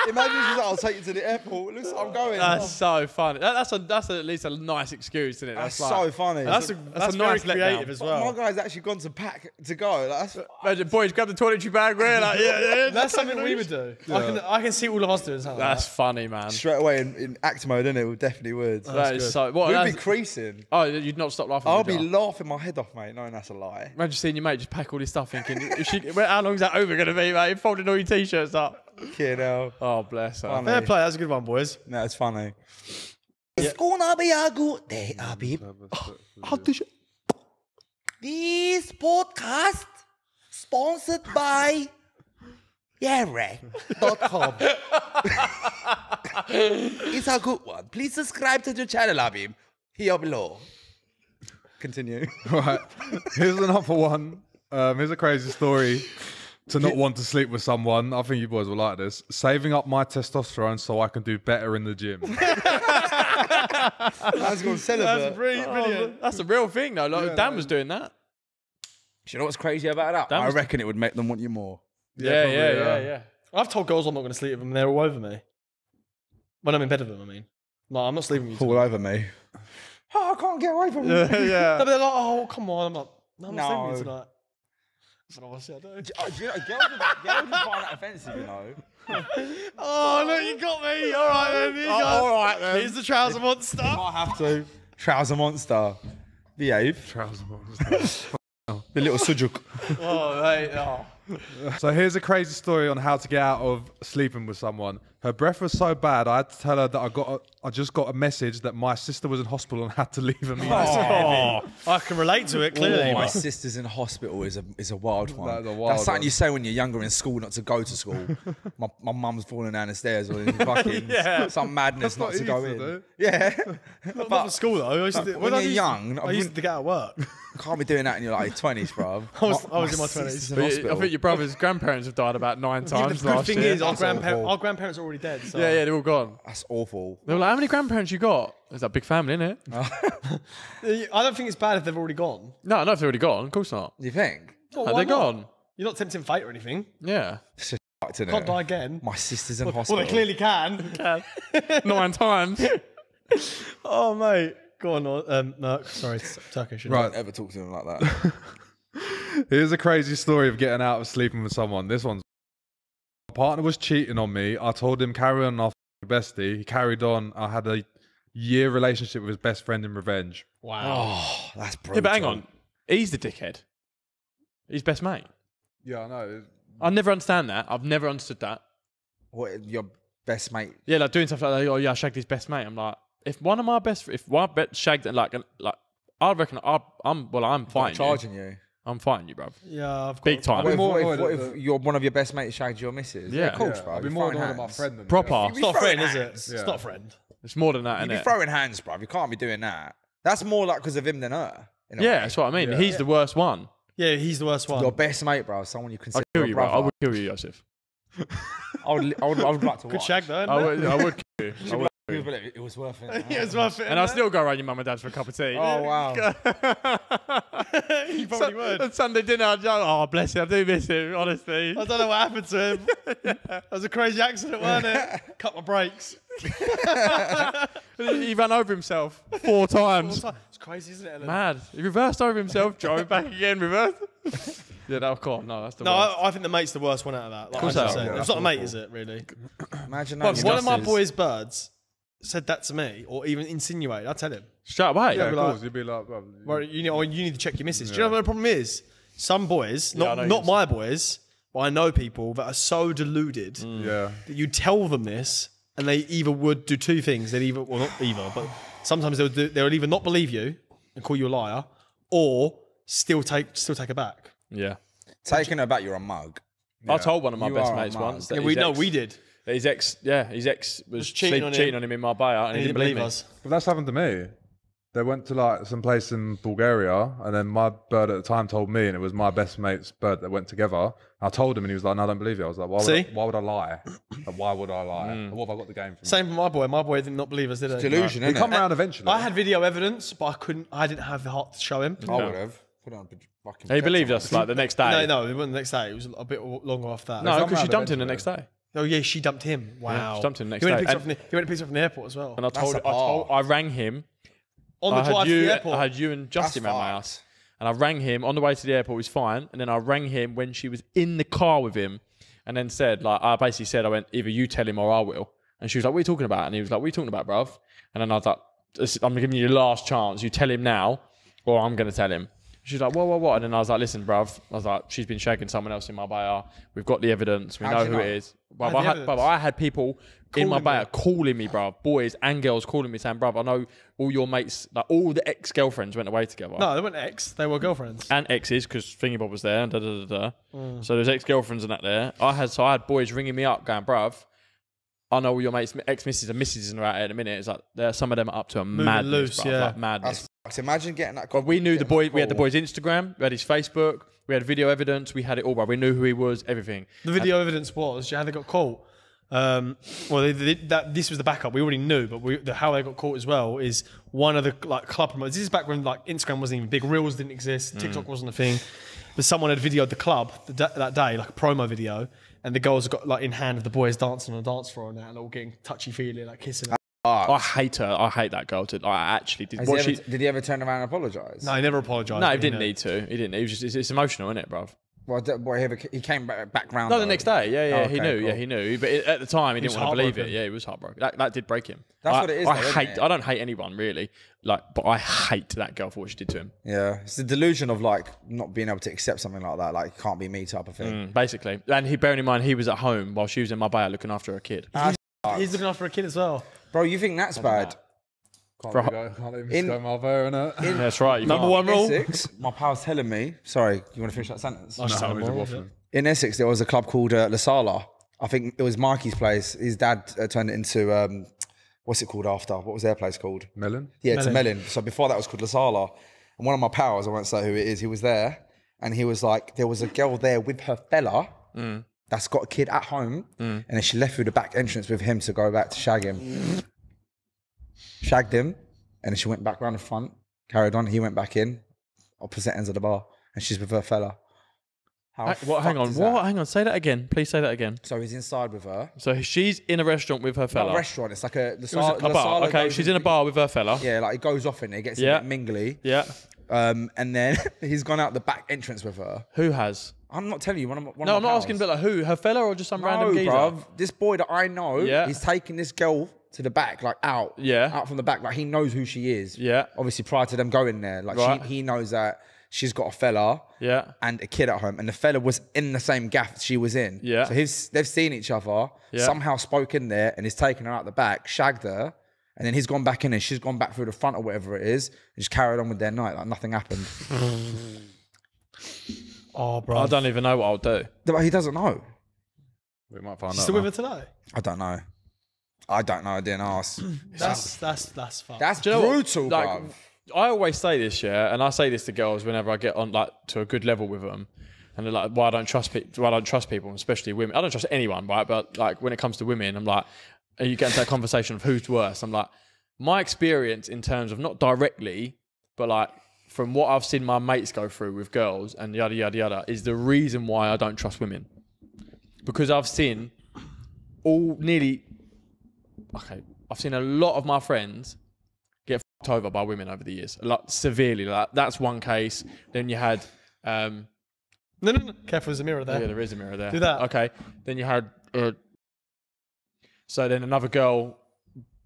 she's like, I'll take you to the airport. Looks like I'm going.
That's so funny. That's at least a nice excuse, isn't it?
That's so funny.
That's
a
very
nice letdown.
creative as
But
well.
my guy's actually gone to pack to go. Like, that's
Imagine, boys, grab the toiletry bag. We're like, yeah.
That's something we would do. I can see all of us doing something like
That's funny, man.
straight away in act mode, isn't it? We definitely would.
That is so. What?
We'd
That's,
be creasing.
oh, you'd not stop laughing.
I'll
would
be
you?
laughing my head off, mate, knowing that's a lie.
Imagine seeing your mate just pack all this stuff, thinking, how long is that over going to be, mate? Folding all your t-shirts up.
You know.
Oh, bless her.
Funny.
that. Fair play. That's a good one, boys.
No, it's funny. It's gonna be a good day, Abib. This podcast sponsored by Yarek.com. It's a good one. Please subscribe to the channel, Abib. Here below. Continue.
Right, here's another one. Here's a crazy story to not want to sleep with someone. I think you boys will like this. Saving up my testosterone so I can do better in the gym.
That's going to celebrate.
Brilliant.
That's a real thing, though. Like, Dan was doing that.
Do you know what's crazy about that?
That
I
was-
reckon it would make them want you more.
Yeah.
I've told girls I'm not going to sleep with them, and they're all over me. When I'm in bed with them, I mean. No, I'm not sleeping with you.
All over me. Oh, I can't get away from you.
No, but they're like, oh, come on. I'm like, no, I'm not sleeping with you
No.
tonight. But obviously I do.
Do you know, girls would find that offensive, you know.
Oh, look, you got me. All right, then. Here you go.
All right, then.
Here's the trouser monster.
I have to. Trouser monster. Behave.
Trouser monster.
The little sujuk.
Oh, mate. Oh.
So here's a crazy story on how to get out of sleeping with someone. Her breath was so bad, I had to tell her that I just got a message that my sister was in hospital and had to leave immediately.
Oh, I can relate to it clearly.
My
but-
sister's in hospital is a wild one.
That's a wild
That's something
one.
you say when you're younger in school, not to go to school. my mum's falling down the stars or fucking some madness
That's
not
not
to go
easy
in.
to do.
Yeah,
Not for school though. I used to do,
when
I
you're
used-
young,
I used to get out of work.
can't be doing that in your like 20s, bro.
I was in my 20s.
sister's in
But
hospital.
I think your brother's grandparents have died about 9
Yeah,
times
the good
last
thing
year.
is, our
That's awful.
grandparents are already dead. So.
Yeah, they're all gone.
That's awful.
They were like, how many grandparents you got? It's a big family, isn't it?
I don't think it's bad if they've already gone.
No, I know if they're already gone. Of course not.
Do you think?
Well,
No,
why
they're
not?
gone.
You're not tempting fate or anything.
Yeah.
Fucked, innit?
Can't die again.
My sister's in
Well,
hospital.
they clearly can.
9 times.
Oh, mate. Go on, Merc. Sorry, it's Turkish. isn't it?
Right.
Don't ever talk to him like that.
Here's a crazy story of getting out of sleeping with someone. This one's... My partner was cheating on me. I told him carry on our bestie. He carried on. I had a year relationship with his best friend in revenge.
Wow.
Oh, that's brutal.
Yeah, but hang on. He's the dickhead. He's best mate.
Yeah, I know.
I never understand that. I've never understood that.
What, your best mate?
Yeah, like doing stuff like that. Oh, yeah, I shagged his best mate. I'm like, if one shagged and like, I reckon I'm fighting you.
Charging you.
I'm fighting you, bruv.
Yeah, I've got
Big time.
What if,
more
what if,
annoyed
what
at
if your one of your best mates shagged your missus?
Yeah.
of course,
Yeah,
bro.
I'd be
You're
more
throwing
annoyed at my
hands.
friend than
Proper.
It's not a friend, is it?
hands.
It's not a friend.
It's more than that,
You'd
isn't
be
it?
throwing hands, bro. You can't be doing that. That's more like because of him than her. in a
Yeah,
way.
that's what I mean.
Yeah.
He's the worst one.
Yeah, he's the worst one.
Your best mate, bro. Someone you
I'll
consider
kill
a
you, bro.
brother.
I would kill you, Joseph.
I would like to watch.
Good shag though.
I would kill you. I would.
It was worth it.
Yeah, it's worth it.
And I'll still go around your mum and dad's for a cup of tea.
Oh wow.
You probably would.
On Sunday dinner, I'd go, oh, bless him. I do miss him, honestly.
I don't know what happened to him. That was a crazy accident, wasn't it? Cut my brakes.
He ran over himself 4 times.
It's crazy, isn't it, Ellen?
Mad. He reversed over himself, drove back again, reversed. Yeah, that was cool. No, that's the
No,
worst.
I think the mate's the worst one out of that. Like,
course
100%.
they are.
It's not a mate, is it, really?
Imagine
But
that.
if one of my boys' birds said that to me, or even insinuated, I'd tell him.
Straight away.
Yeah, of
like-
course. You'd be like,
Well, you need to check your missus. Do you know what the problem is? Some boys,
I know
not
you-
my boys, but I know people that are so deluded
Yeah.
that you tell them this, and they either would do two things. They'd either, well, not either, but sometimes they'll either not believe you and call you a liar, or still take it back.
Yeah.
Taking her back, you're a mug.
I told one of my
You
best
are a
mates
man.
once that
Yeah,
his
we
ex-
did.
that his ex was
cheating on
on him in Marbella, and he didn't believe me.
us.
But that's happened to me. They went to like some place in Bulgaria, and then my bird at the time told me, and it was my best mate's bird that went together. I told him, and he was like, "No, I don't believe you." I was like, why would I lie? Like, why would I lie? What have I got the game from?
Same for my boy. My boy did not believe us, did he?
Delusion,
He
isn't
come
it?
around eventually.
I had video evidence, but I didn't have the heart to show him.
I would have. Put it on a fucking
He believed us like the next day.
No, it wasn't the next day. It was a bit longer after that.
No,
come
because she
round
dumped him the
eventually.
next day.
Oh yeah, she dumped him. Wow.
she dumped him the next
he went
day.
And he went to pick us up from the airport as well.
And
a
I rang him.
On the drive to the airport.
I had you and Justin
That's
around my
fucked.
house. And I rang him on the way to the airport, he was fine. And then I rang him when she was in the car with him, and then said, like, I basically said, I went, either you tell him or I will. And she was like, what are you talking about? And he was like, what are you talking about, bruv? And then I was like, I'm giving you your last chance. You tell him now, or I'm going to tell him. She's like, what? And then I was like, listen, bruv. I was like, she's been shagging someone else in my bar. We've got the evidence. We
How'd
know
you
who
know?
it is.
How'd
But
the evidence?
I had people in my
Calling
bar
you?
calling me, bruv. Boys and girls calling me saying, bruv, I know all your mates, like all the ex-girlfriends went away together.
No, they weren't ex. They were girlfriends.
And exes, because Thingy Bob was there, and So there's ex-girlfriends and that there. I had boys ringing me up going, bruv, I know all your mates, ex-misses and misses are out here in a minute. It's like, some of them are up to a madness,
loose,
bruv,
yeah.
like madness.
That's fucked. Imagine getting that.
But we knew the
getting
boy.
that
We had the
call.
boy's Instagram. We had his Facebook. We had video evidence. We had it all, bro. We knew who he was. Everything.
The video evidence was how they got caught. Well, this was the backup. We already knew, but how they got caught as well is one of the like club promoters. This is back when like Instagram wasn't even big, Reels didn't exist, TikTok wasn't a thing. But someone had videoed the club that day, like a promo video, and the girls got like in hand of the boys dancing on a dance floor and that, and all getting touchy feely, like kissing.
I hate her. I hate that girl. I actually did.
Did he ever turn around and apologise?
No, he never apologised.
No, he didn't need to. He didn't. He was just. It's emotional, isn't it, bruv?
Well, he came back round.
No,
though.
the next day. Yeah,
Oh,
he
okay,
knew.
cool.
Yeah, he knew. But at the time, he didn't
was
want to believe it.
heartbroken.
Yeah, he was heartbroken. That did break him.
That's what it is,
I
though, isn't
hate.
it?
I don't hate anyone really. Like, but I hate that girl for what she did to him.
Yeah, it's the delusion of like not being able to accept something like that. Like, it can't be me type of thing.
Basically, and bearing in mind he was at home while she was in Marbella looking after her kid.
He's looking after a kid as well.
Bro, you think that's bad?
Can't
For-
even
in-
go Marlboro, innit?
That's right. You
Number
can't-
one rule.
Essex, my pal's telling me. Sorry, you want to finish that sentence?
No, he's a waffling.
In Essex, there was a club called La Sala. I think it was Mikey's place. His dad turned it into what's it called after? What was their place called?
Melon?
Yeah, it's a
Melon.
Melon. So before that was called La Sala. And one of my pals, I won't say who it is, he was there, and he was like, there was a girl there with her fella that's got a kid at home, and then she left through the back entrance with him to go back to shag him. Shagged him, and then she went back round the front, carried on. He went back in, opposite ends of the bar, and she's with her fella. How
What? Hang
fucked
on.
is
What?
that?
Hang on. Say that again. Please say that again.
So he's inside with her.
So she's in a restaurant with her
Not
fella.
a restaurant. It's like a
A bar. Okay, she's in a bar with her fella.
Yeah, like it goes off in it, gets
Yeah.
a bit mingly.
Yeah.
And then he's gone out the back entrance with her.
Who has?
I'm not telling you. One
No,
of
I'm
my
not
pals.
asking, but like who? Her fella or just some random
No,
geezer?
bruv. This boy that I know,
Yeah.
he's taking this girl to the back, like out.
Yeah.
Out from the back. Like he knows who she is.
Yeah.
Obviously, prior to them going there. Like
Right.
he knows that she's got a fella
Yeah.
and a kid at home. And the fella was in the same gaff she was in.
Yeah.
So they've seen each other,
Yeah.
somehow spoke in there, and he's taken her out the back, shagged her. And then he's gone back in and she's gone back through the front or whatever it is, and just carried on with their night like nothing happened.
Oh, bro.
I don't even know what I'll do.
But he doesn't know.
We might find
She's
out.
still
now.
with her today.
I don't know. I didn't ask.
That's fucked.
That's
Do you know what?
brutal,
Like,
bruv.
I always say this, yeah, and I say this to girls whenever I get on like to a good level with them, and they're like, "Why I don't trust people? Why I don't trust people, especially women? I don't trust anyone, right? But like when it comes to women, I'm like, and you get into that conversation of who's worse. I'm like, my experience in terms of not directly, but like from what I've seen my mates go through with girls and yada yada yada is the reason why I don't trust women, because I've seen I've seen a lot of my friends get fucked over by women over the years, like severely. Like that's one case. Then you had,
No. Careful, there's a mirror there.
yeah, there is a mirror there.
Do that.
Okay. Then you had, so then another girl,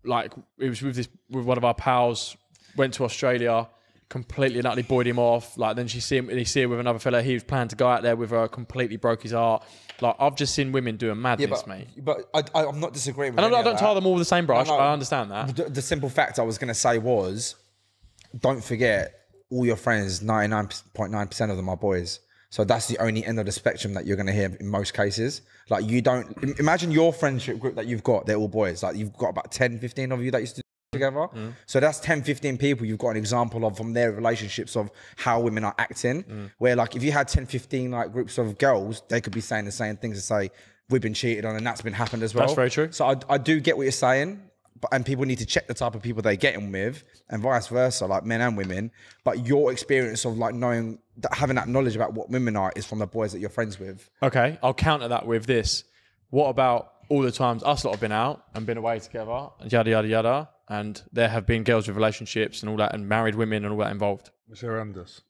like it was with one of our pals, went to Australia, completely and utterly buoyed him off. Like then he see her with another fella. He was planning to go out there with her, completely broke his heart. Like I've just seen women doing madness, mate.
But I'm not disagreeing with
And I don't
that.
tar them all with the same brush.
No.
I understand that.
The simple fact I was going to say was, don't forget, all your friends, 99.9% of them are boys. So that's the only end of the spectrum that you're going to hear in most cases. Like you don't, imagine your friendship group that you've got, they're all boys. Like you've got about 10, 15 of you that used to together. So that's 10, 15 people you've got an example of from their relationships of how women are acting. Where like if you had 10, 15 like groups of girls, they could be saying the same things to say, we've been cheated on and that's been happened as well.
That's very true.
So I do get what you're saying. And people need to check the type of people they get in with and vice versa, like men and women. But your experience of like knowing, that having that knowledge about what women are is from the boys that you're friends with.
Okay, I'll counter that with this. What about all the times us lot have been out and been away together, and yada, yada, yada, and there have been girls with relationships and all that, and married women and all that involved?
It's horrendous.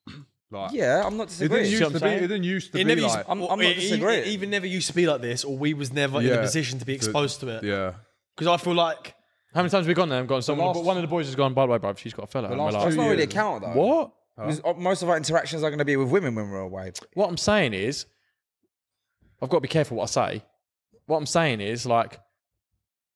Like,
Yeah, I'm not disagreeing.
it didn't used to be like...
I'm not disagreeing.
It even never used to be like this, or we was never in a position to be exposed to it.
Yeah.
Because I feel like...
How many times have we gone there and gone, one of the boys has gone, by the way, bruv, she's got a fella. And we're like,
That's not really a count though.
what?
Because most of our interactions are going to be with women when we're away.
What I'm saying is, I've got to be careful what I say. What I'm saying is, like,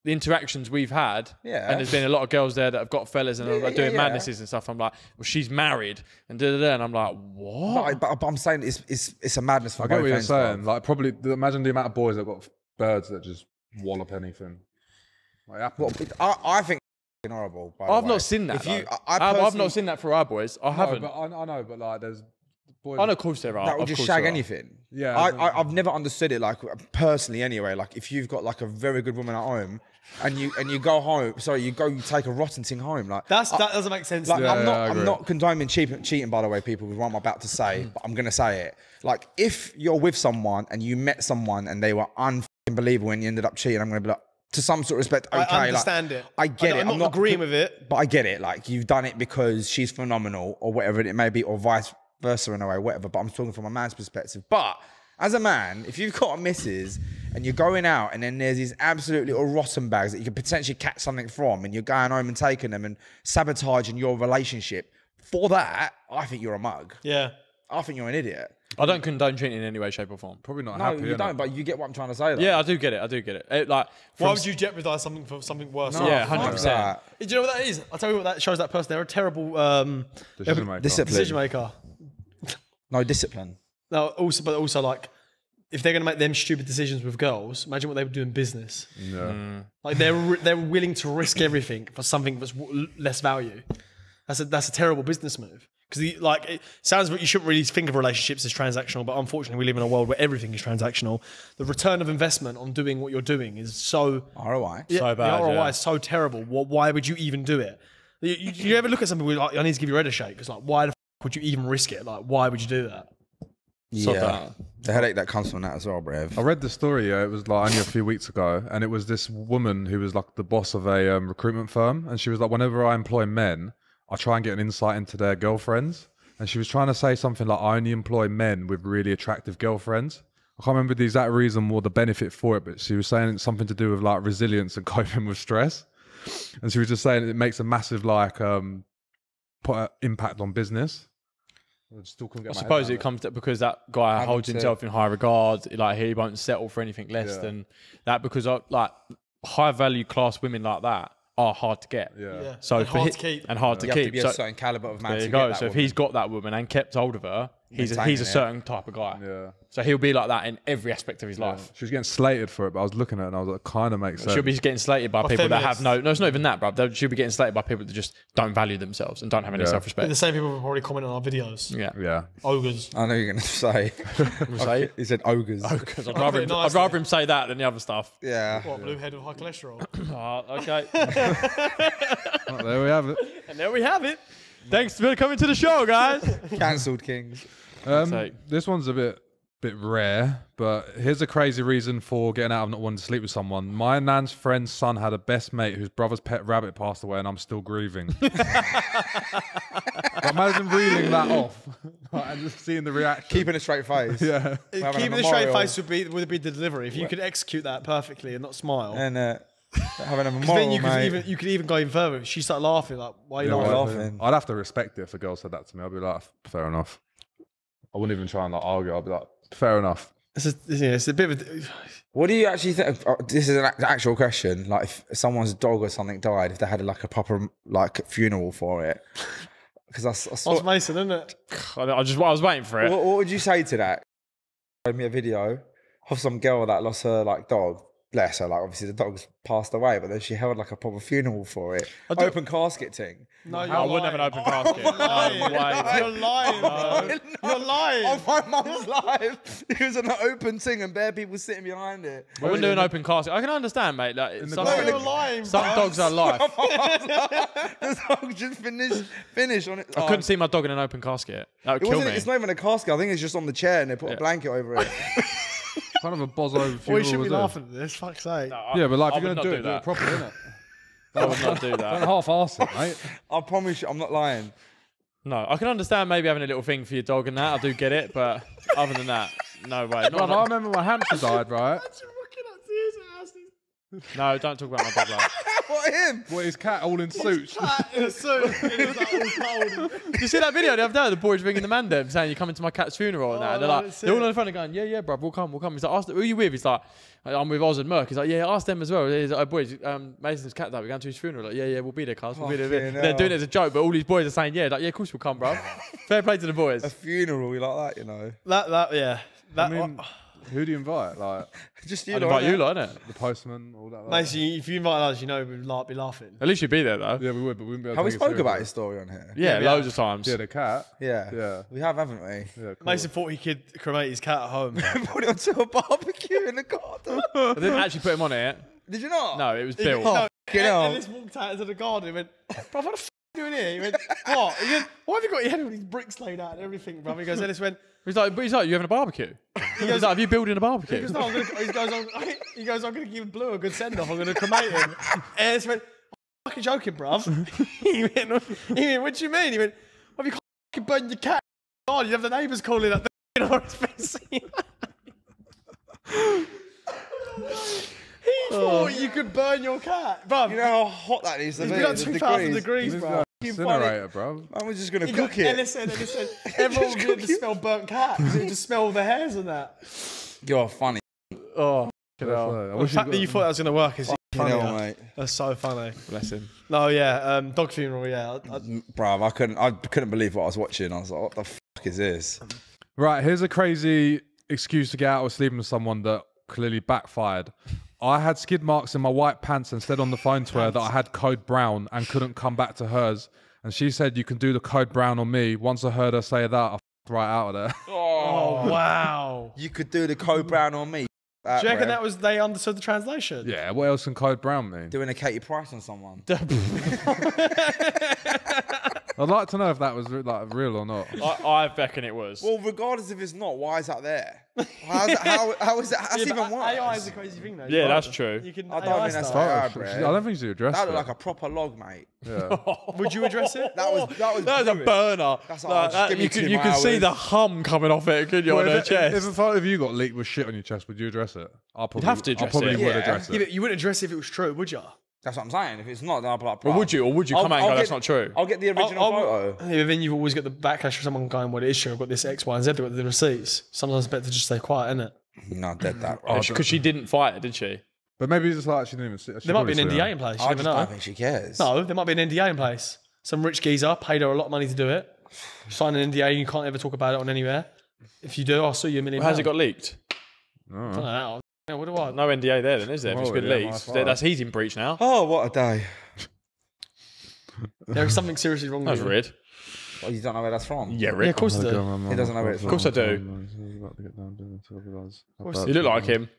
the interactions we've had, and there's been a lot of girls there that have got fellas and are doing madnesses and stuff. I'm like, well, she's married and da-da-da. And I'm like, what?
But I'm saying it's a madness for
I get
both
what you're
ends,
saying.
bruv.
Like, probably imagine the amount of boys that got birds that just wallop anything. Like, apple.
I think it's horrible. By the
I've
way.
not seen that.
If you,
though.
I
I've
personally-
not seen that for our boys. I haven't.
No, but I know, but like, there's boys.
I know, of course there are.
that would
Of
just
course
shag
there are.
anything.
Yeah,
I've never understood it. Like personally, anyway. Like if you've got like a very good woman at home, and you go home, you take a rotten thing home. Like
that doesn't make sense.
Like,
to me.
I'm
agree.
not condoning cheating, by the way, people, with what I'm about to say, but I'm going to say it. Like, if you're with someone and you met someone and they were unbelievable and you ended up cheating, I'm going to be like, to some sort of respect, okay.
I understand
like,
it.
I get it.
I'm not agreeing with it.
But I get it. Like, you've done it because she's phenomenal or whatever it may be, or vice versa in a way, whatever. But I'm talking from a man's perspective. But as a man, if you've got a missus and you're going out and then there's these absolute little rotten bags that you could potentially catch something from and you're going home and taking them and sabotaging your relationship, for that, I think you're a mug.
Yeah.
I think you're an idiot.
I don't condone cheating in any way, shape, or form.
probably not
No,
happy.
you
innit?
don't, but you get what I'm trying to say, though.
Yeah, I do get it. I do get it. Like,
Why would you jeopardize something for something worse?
No,
Yeah,
fuck
100%.
that.
Do you know what that is? I'll tell you what that shows that person. They're a terrible
Decision maker.
decision maker.
No discipline.
No, also like, if they're going to make them stupid decisions with girls, imagine what they would do in business.
Yeah.
Like they're willing to risk everything for something that's less value. That's a terrible business move. Because it sounds like you shouldn't really think of relationships as transactional, but unfortunately we live in a world where everything is transactional. The return of investment on doing what you're doing is so
ROI.
yeah,
So bad,
The ROI
yeah.
is so terrible. Why would you even do it? You ever look at something where like, I need to give your head a shake? It's like, why the would you even risk it? Like, why would you do that?
Yeah. The headache that comes from that as well, Brev.
I read the story. It was like only a few weeks ago, and it was this woman who was like the boss of a recruitment firm, and she was like, whenever I employ men, I try and get an insight into their girlfriends. And she was trying to say something like, I only employ men with really attractive girlfriends. I can't remember the exact reason or the benefit for it, but she was saying it's something to do with like resilience and coping with stress. And she was just saying it makes a massive like impact on business. I still couldn't get
I
my head
suppose
around
it comes to because that guy holds himself in high regard. Like he won't settle for anything less than that because like high value class women like that are hard to get.
Yeah.
So
And
for
hard to keep.
and hard to
You have to
keep.
be
So
a certain caliber of man
there
to
you
get
go.
that
So if
woman.
he's got that woman and kept hold of her, he's a
Maintaining it.
certain type of guy.
Yeah.
So he'll be like that in every aspect of his life.
She was getting slated for it, but I was looking at it and I was like, kind of makes sense.
She'll be getting slated by people that have
feminists.
no, it's not even that, bruv. She'll be getting slated by people that just don't value themselves and don't have any
The
self-respect.
same people will probably comment on our videos.
Yeah.
Yeah.
Ogres.
I know you're going to say.
Say
He said ogres.
because I'd rather him say that than the other stuff.
Yeah.
What, blue head with high cholesterol?
Okay.
Oh, there we have it.
And there we have it.
Thanks for coming to the show, guys.
Cancelled Kings.
This one's a bit rare, but here's a crazy reason for getting out of not wanting to sleep with someone. My nan's friend's son had a best mate whose brother's pet rabbit passed away, and I'm still grieving. Imagine reeling that off and just seeing the reaction.
Keeping a straight face.
Yeah.
Having a
Keeping the straight
memorial.
face would be the delivery. If you could execute that perfectly and not smile.
And Having a
'Cause
moral,
then
mate.
you could even go even further. She started laughing like, "Why are you
Yeah,
laughing?"
laughing?
I'd have to respect it if a girl said that to me. I'd be like, fair enough. I wouldn't even try and like argue. I'd be like, fair enough.
It's a bit of a...
What do you actually think? This is an actual question. Like, if someone's dog or something died, if they had like a proper like funeral for it, because I saw
That's Mason, isn't it?
I was waiting for it.
what would you say to that? Showed me a video of some girl that lost her like dog. Bless her, like obviously the dog's passed away, but then she held like a proper funeral for it. Open casket thing.
No,
I wouldn't have an open casket. No way.
You're lying, bro. You're lying.
On my mum's life. It was an open thing and bare people sitting behind it.
I wouldn't do an open casket. I can understand, mate. Like, some
You're lying, bro.
dogs are life.
The dog just finished on it.
I couldn't see my dog in an open casket. That would kill me.
It's not even a casket. I think it's just on the chair and they put a blanket over it.
Kind of a bozo funeral.
Well, you should be
was it?
laughing at this. Fuck's sake.
Yeah, but like,
I
if you're
would
going to
not
do it
that.
properly, innit?
I would not do
Don't
that.
half-arse it, mate.
I promise you, I'm not lying.
No, I can understand maybe having a little thing for your dog and that. I do get it, but other than that, no way.
Bruv, I remember my hamster died, right?
No, don't talk about my dog like that.
What, him?
Well, his cat all in suits.
In a suit. It was like all cold.
Did you see that video the other day? The boys ringing the man them saying you're coming to my cat's funeral and that. And they're
no,
like,
that's
they're all
it.
on the phone and going, yeah, bruv, we'll come. He's like, ask them, who are you with? He's like, I'm with Oz and Merc. He's like, yeah, ask them as well. He's like, oh, boys, Mason's cat died. We're going to his funeral. Like, yeah, we'll be there, cuz. We'll be there.
Fucking
They're doing
hell.
it as a joke, but all these boys are saying, yeah, like, yeah, of course we'll come, bruv. Fair play to the boys.
A funeral, you like that, you know?
Yeah.
I mean, who do you invite? Like,
Just
I'd invite you, like, innit?
the postman, all that.
Mason, if you invite us, you know we'd be laughing.
At least you'd be there, though.
Yeah, we would, but we wouldn't be able to
Have we
take it
spoke about
seriously.
his story on here?
Yeah,
we
loads of times.
Yeah, the cat.
Yeah.
Yeah.
We have, haven't we?
Yeah, cool.
Mason thought he could cremate his cat at home.
Put it onto a barbecue in the garden.
I didn't actually put him on it.
Did you not?
No, it was built.
Oh, fucking hell.
Ellis walked out into the garden and went, "Bro, what the f*** are you doing here?" He went, "What?" He goes, "Why have you got your head with these bricks laid out and everything, bro?" He goes, Ellis went,
He's like, you having a barbecue? He goes, like, have you building a barbecue?
he goes, "No, I'm gonna give Blue a good send off. I'm gonna cremate him." And Ellis went, "I'm fucking joking, bruv." He went, "What do you mean?" He went, "Have you fucking burned your cat? God, you have the neighbours calling up the horse." He thought you could burn your cat, bruv.
You know how hot that is to
It's
be?
been like
The
2,000 degrees,
This
bro.
is incinerator, bro.
Man, we're just going to
You got,
cook it.
Ellis said, everyone would be able to smell burnt cat because it would just smell the hairs and that.
You're funny.
Oh,
I
The
wish
fact that you thought that was going to work is funny.
Hell, mate.
That's so funny.
bless him.
No, yeah, dog funeral, yeah.
Bruv, I couldn't believe what I was watching. I was like, what the fuck is this?
Right, here's a crazy excuse to get out of sleeping with someone that clearly backfired. I had skid marks in my white pants and said on the phone to her that I had code brown and couldn't come back to hers. And she said, "You can do the code brown on me." Once I heard her say that, I f***ed right out of there.
Oh, wow.
You could do the code brown on me.
Do you reckon that was, they understood the translation?
Yeah, what else can code brown mean?
Doing a Katie Price on someone.
I'd like to know if that was like real or not.
I reckon it was.
Well, regardless if it's not, why is that there? How is that? That's even worse.
AI is a crazy thing, though.
Yeah, that's true.
You can
I don't
AI
think that's
stuff.
fair,
I
bro.
don't think she addressed
That
it.
looked like a proper log, mate.
Yeah.
Would you address it?
That was
That was a
brewing.
burner.
That's
Like,
like, just give me
you
2
can, you can see
hours.
the hum coming off it, couldn't you,
Well,
on her
if
chest?
a photo of you got leaked with shit on your chest, would you address it? I'll probably,
have to address
I probably
it.
would
Yeah.
address
Yeah,
it.
but you wouldn't address it if it was true, would you?
That's what I'm saying. If it's not, then I'll be like,
Or
bruv.
would you? Or would you come out and go, that's not true?
I'll get the original photo.
Yeah, but then you've always got the backlash from someone going, "Well, it is true. I've got this X, Y, and Z. I've got the receipts." Sometimes it's better to just stay quiet, isn't it?
No, dead that.
Because she didn't fight it, did she?
But maybe it's like she didn't even see it.
There might be an NDA in place. You
I
never
just
know.
don't think she cares.
No, there might be an NDA in place. Some rich geezer paid her a lot of money to do it. Sign an NDA, you can't ever talk about it on anywhere. If you do, I'll sue you $1 million.
How's it got leaked?
I don't know. Yeah, what do I?
No NDA there then, is there? If it's
Oh,
been
yeah,
leaked.
my fault.
That's he's in breach now.
Oh, what a day.
There is something seriously wrong
That was
with you.
weird.
Well, you don't know where that's from.
Yeah,
Yeah,
Rick.
of course I do.
He doesn't know where it's
Of course I do. You look like him.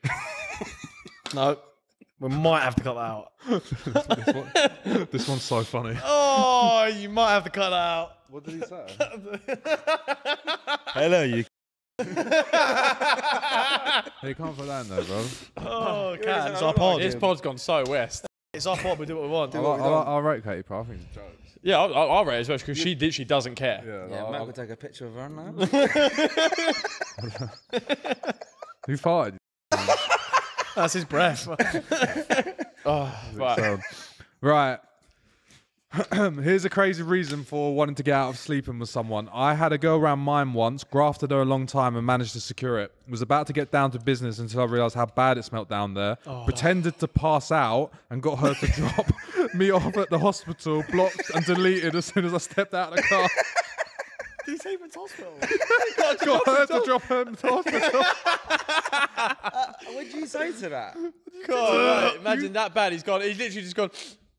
No. We might have to cut that out.
This one's so funny.
Oh, you might have to cut that out.
What did he say?
Hello, you.
Hey, you can't put that in there, bro.
Oh, cat. It's our pod.
This pod's gone so west.
It's our pod. We do what we want.
I'll rate Katie Price. I think it's jokes.
Yeah, I'll rate it as well because she doesn't care.
Yeah, Matt could take a picture of her now.
Who farted?
That's his breath.
Oh, right.
So, right. Here's a crazy reason for wanting to get out of sleeping with someone. I had a girl around mine once, grafted her a long time and managed to secure it. Was about to get down to business until I realised how bad it smelt down there. Pretended to pass out and got her to drop me off at the hospital, blocked and deleted as soon as I stepped out of the car.
Did he say he went to hospital?
Got her to drop him to hospital.
What did you say to that?
God, right. Imagine that bad. He's literally just gone.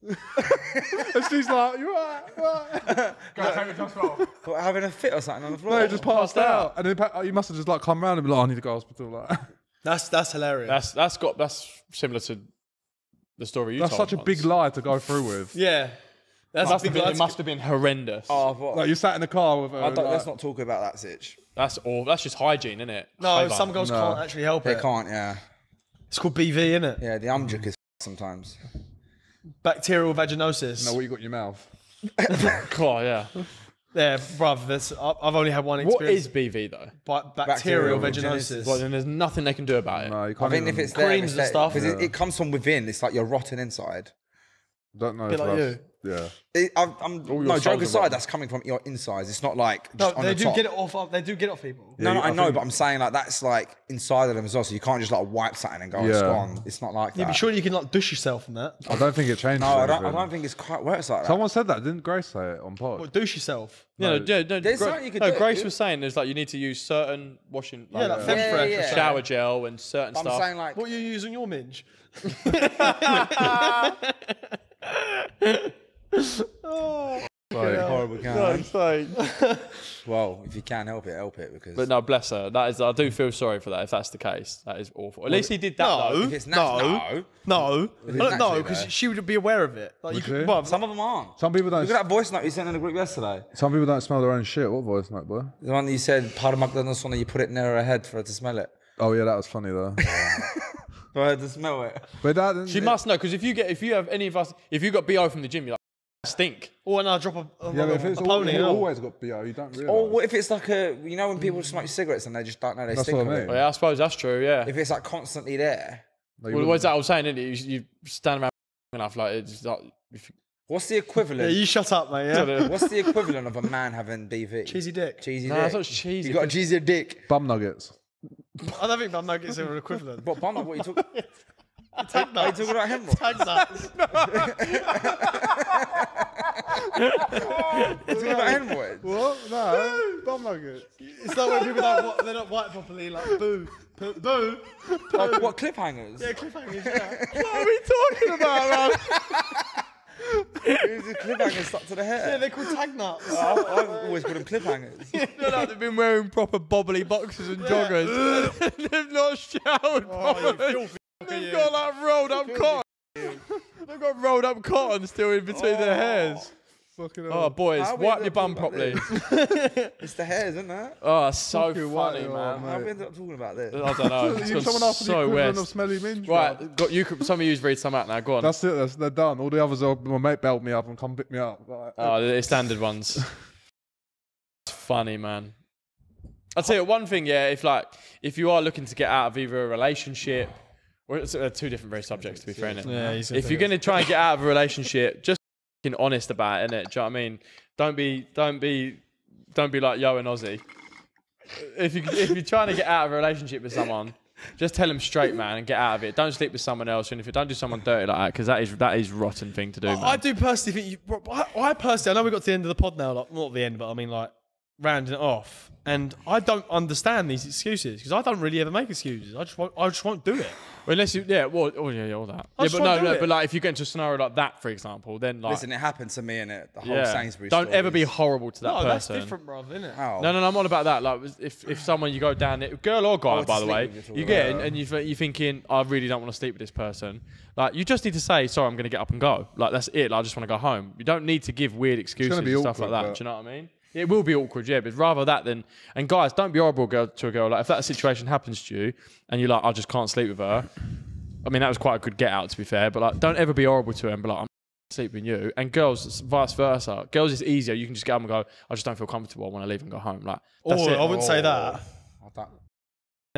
And she's like, you right?
What, having a fit or something on the floor?
No, he just passed out. And then he must have just like come round and be like, I need to go to hospital. Like.
That's hilarious.
That's similar to the story you told.
That's such a
once.
big lie to go through with.
Yeah.
It must have been horrendous.
Oh, what?
Like you sat in the car with her.
Let's not talk about that sitch.
That's just hygiene, isn't it?
No, some girls can't actually help
They
it.
can't, yeah.
It's called BV, isn't it?
Yeah, the umjuk is sometimes.
Bacterial vaginosis.
know what you got in your mouth.
God, yeah.
Yeah, bruv, I've only had one
What
experience.
is BV though?
Bacterial
Bacterial
vaginosis?
Well, then there's nothing they can do about it.
No, you
I
can't
think
even,
if it's there,
creams and stuff.
because it comes from within. It's like you're rotten inside.
don't know.
Bit
if
like
that's-
you.
Yeah.
No, joke
cells are
aside,
rotten.
that's coming from your insides. It's not like
No,
just on
they
the
do
top.
get it off. They do get it off people.
No,
Yeah,
I
I
know,
think-
but I'm saying like that's like inside of them as well. So you can't just like wipe something and go, it's
Yeah.
gone. It's not like that.
Yeah, but surely you can like douche yourself from that.
I don't think it changes.
No, I
anything.
don't think it's quite works like that.
Someone said that. Didn't Grace say it on pod?
What, douche yourself?
No,
There's something you could do.
Grace was saying there's like you need to use certain washing,
Yeah, like
Yeah,
Femfresh.
yeah.
shower gel and certain
I'm
stuff.
saying like
What you use on your minge?
horrible can. Well, if you can help it because
But no, bless her. That is, I do feel sorry for that. If that's the case, that is awful. At least he did that.
No.
though.
if it's
No, no,
it's
no,
naturally
because
there.
she would be aware of it. Like, you
Would
could,
she?
well,
some of them aren't.
Some people don't.
Look at that voice note you sent in the group yesterday.
Some people don't smell their own shit. What voice note, boy?
The one that you said, "Parmakdan sonra you put it near her head for her to smell it."
Oh yeah, that was funny though.
For her to smell it.
But that
She must know because if you have any of us, if you got BO from the gym, you're like stink.
or now drop a
Yeah, but if it's
pony.
you
no.
always got BO, you don't realise.
Or what if it's like a, you know, when people smoke cigarettes and they just don't know they
That's
stink
what I
of
mean.
it.
Yeah, I suppose that's true. Yeah.
If it's like constantly there,
No, you
Well,
wouldn't.
what's that I was saying? Isn't it? You stand around enough, like it's like. If
what's the
Yeah,
equivalent?
you shut up, mate. Yeah.
What's the equivalent of a man having DV?
Cheesy dick.
Cheesy
no,
dick.
that's not cheesy.
You got a cheesy dick.
Bum nuggets.
I don't think that nuggets are an equivalent.
What bum? What you talking?
Tag
Are you
nuts.
talking about hemorrhoids?
Tag nuts.
You talking about hemorrhoids?
What? No, bum nuggets.
It's like when people they're not white properly. Like boo, boo.
Like, what cliffhangers?
Yeah, cliffhangers. Yeah.
What are we talking about, man?
Who's the cliffhangers stuck to the
Yeah,
hair?
they're called tag nuts.
I've always called them cliffhangers.
They're like they've been wearing proper bobbly boxers and joggers. They've not showered properly. They've got like rolled up cotton. They've got rolled up cotton still in between their hairs.
Fucking
Oh,
hell.
boys,
How we
wipe
end
your
up
bum
talking
properly.
about It's the hairs, isn't it?
Oh, so
Fucking
funny,
white,
man.
oh,
How we ended up talking about this?
I don't know. It's gone
Someone asked for the
so
equivalent
west.
of smelly minge. bruv.
Right, got you. Some of you read some out now. Go on.
That's it. They're done. All the others are my mate bailed me up and come pick me up. Like,
Oh, the standard ones. It's funny, man. I'll tell you one thing, yeah. If you are looking to get out of either a relationship, well, it's two different very subjects to be fair, innit?
Yeah,
If you're gonna try and get out of a relationship, just be honest about it, innit? Do you know what I mean? Don't be like Yo and Ozzy. If you're trying to get out of a relationship with someone, just tell them straight, man, and get out of it. Don't sleep with someone else, and if you don't do someone dirty like that, because that is rotten thing to do, man.
I do personally think I personally, I know we got to the end of the pod now, like not the end, but I mean like rounding it off. And I don't understand these excuses because I don't really ever make excuses. I just won't do it.
Well, unless you, yeah, well, oh yeah, all that.
I
Yeah,
just
but
won't do
no,
it.
but like if you get into a scenario like that, for example, then like,
Listen, it happened to me in it. The whole
yeah,
Sainsbury's
don't ever be
stories.
horrible to that
No, that's
person.
different, brother, isn't it?
How?
No, I'm on about that. Like, if someone you go down there, girl or guy,
Oh,
by
to
the
sleep
way,
with, you're talking
you get
about.
and you're thinking, I really don't want to sleep with this person. Like, you just need to say, sorry, I'm going to get up and go. Like, that's it. Like, I just want to go home. You don't need to give weird excuses
be
and stuff like
awkward,
that.
but-
Do you know what I mean? It will be awkward, yeah, but rather that than. And guys, don't be horrible to a girl. Like, if that situation happens to you and you're like, I just can't sleep with her. I mean, that was quite a good get out, to be fair. But like, don't ever be horrible to her and be like, I'm sleeping with you. And girls, it's vice versa. Girls, it's easier. You can just get up and go, I just don't feel comfortable. I want to leave and go home. Like, that's
Or
it.
I wouldn't say that.
I don't-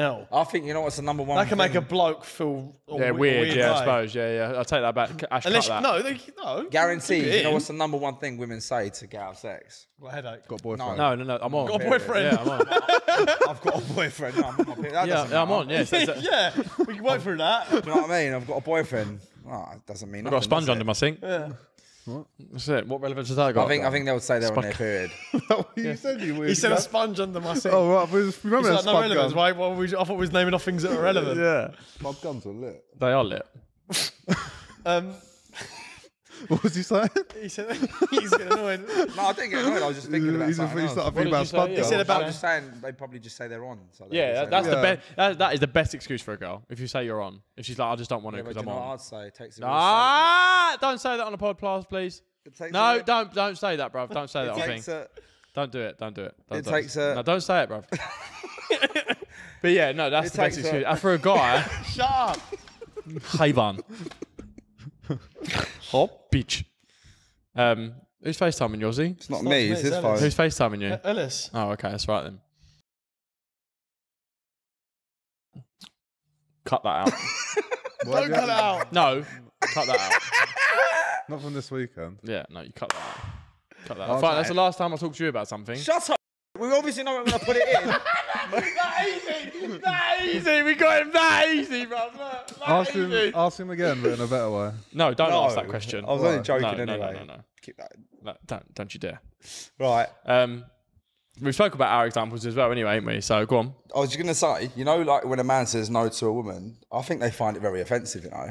hell.
I think you know what's the number one.
That can make
thing?
a bloke feel
weird. Yeah, I
way.
suppose. Yeah. I'll take that back. Ash,
Unless
cut that.
no.
Guaranteed.
Keep it
You know
in.
what's the number one thing women say to get out of sex?
Got a headache.
Got a boyfriend.
No. I'm on.
Got a boyfriend.
Yeah, I'm on.
I've got a boyfriend. No, I'm on my period. That doesn't
Yeah, I'm
matter.
on. Yeah.
Yeah, we can work through that.
Do you know what I mean? I've got a boyfriend. Oh, it doesn't mean
I've
nothing.
got a sponge
does
under
it?
my sink.
Yeah.
That's it. What relevance has that got?
I think they would say they're on their period.
You said you weird.
He said a sponge under my sink.
Oh, right. Remember
It's
that
like no
spud
relevance,
gun?
right? Well, I thought we was naming off things that are relevant.
Yeah. Spud guns are lit.
They are lit.
What was he saying?
He said he's getting annoyed.
No, I didn't get annoyed. I was just thinking about
He
something else.
started
What
thinking
did
about
you say?
spud
He
guns.
said about-
I'm just saying they probably just say they're on. So they
Yeah,
just say
that's
they're
the
on.
best. That is the best excuse for a girl. If you say you're on, if she's like, I just don't want to
Yeah, but
because
do
I'm
you know what
on.
I'd say? It takes
Don't say that on a podcast, please.
It takes
No,
a-
don't say that, bruv. Don't say that on
takes
thing.
a-
Don't do it. Don't.
It takes a-
No, don't say it, bruv. But yeah, no, that's
It
the best
takes a-
excuse. For a guy,
Shut up.
Hayvan. Hop, bitch. Who's FaceTiming you, Ozzy?
It's not
not
me,
me,
it's his
it's
phone.
Who's FaceTiming you?
Ellis.
Oh, okay, that's right then. Cut that out.
Don't cut it out.
No, cut that out.
Not from this weekend.
Yeah, no, you cut that out. Cut that
Oh,
out. Fine, that's the last time I talked to you about something.
Shut up. We obviously know we're going to put it in.
That easy. We got him that easy, bro.
Ask him again, but in a better way.
No, don't
No.
ask that question.
I was only joking
no,
anyway.
No.
Keep that in.
No, don't you dare.
Right.
We spoke about our examples as well anyway, ain't we? So go on.
I was just going to say, you know, like when a man says no to a woman, I think they find it very offensive, you know.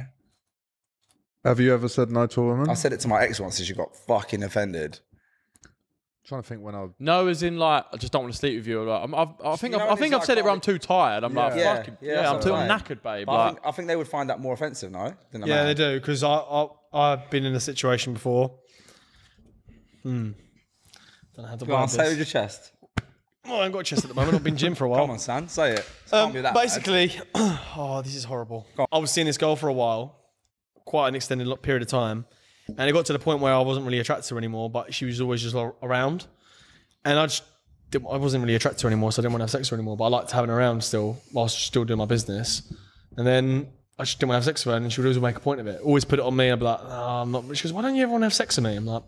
Have you ever said no to a woman?
I said it to my ex once and she got fucking offended.
trying to think when I.
No, as in like, I just don't want to sleep with you. Like, I think
You know,
I think
it's
I've said
like,
it where I'm too tired. I'm like,
Yeah,
fucking,
yeah,
yeah,
that's
I'm
what
too
I'm saying.
knackered, babe.
But
Like,
I think they would find that more offensive, no? Than a
Yeah,
man.
they do, because I've been in a situation before. Don't know how to
Go on,
word
say it with
this.
your chest.
Well, I haven't got a chest at the moment. I've been gym for a while.
Come on, son, say it. It can't be that bad.
Basically, oh, this is horrible. I was seeing this girl for a while, quite an extended period of time, and it got to the point where I wasn't really attracted to her anymore, but she was always just around, and I wasn't really attracted to her anymore, so I didn't want to have sex with her anymore, but I liked having her around still, whilst still doing my business. And then I just didn't want to have sex with her, and she would always make a point of it. Always put it on me, and I'd be like, no, I'm not. She goes, why don't you ever want to have sex with me? I'm like,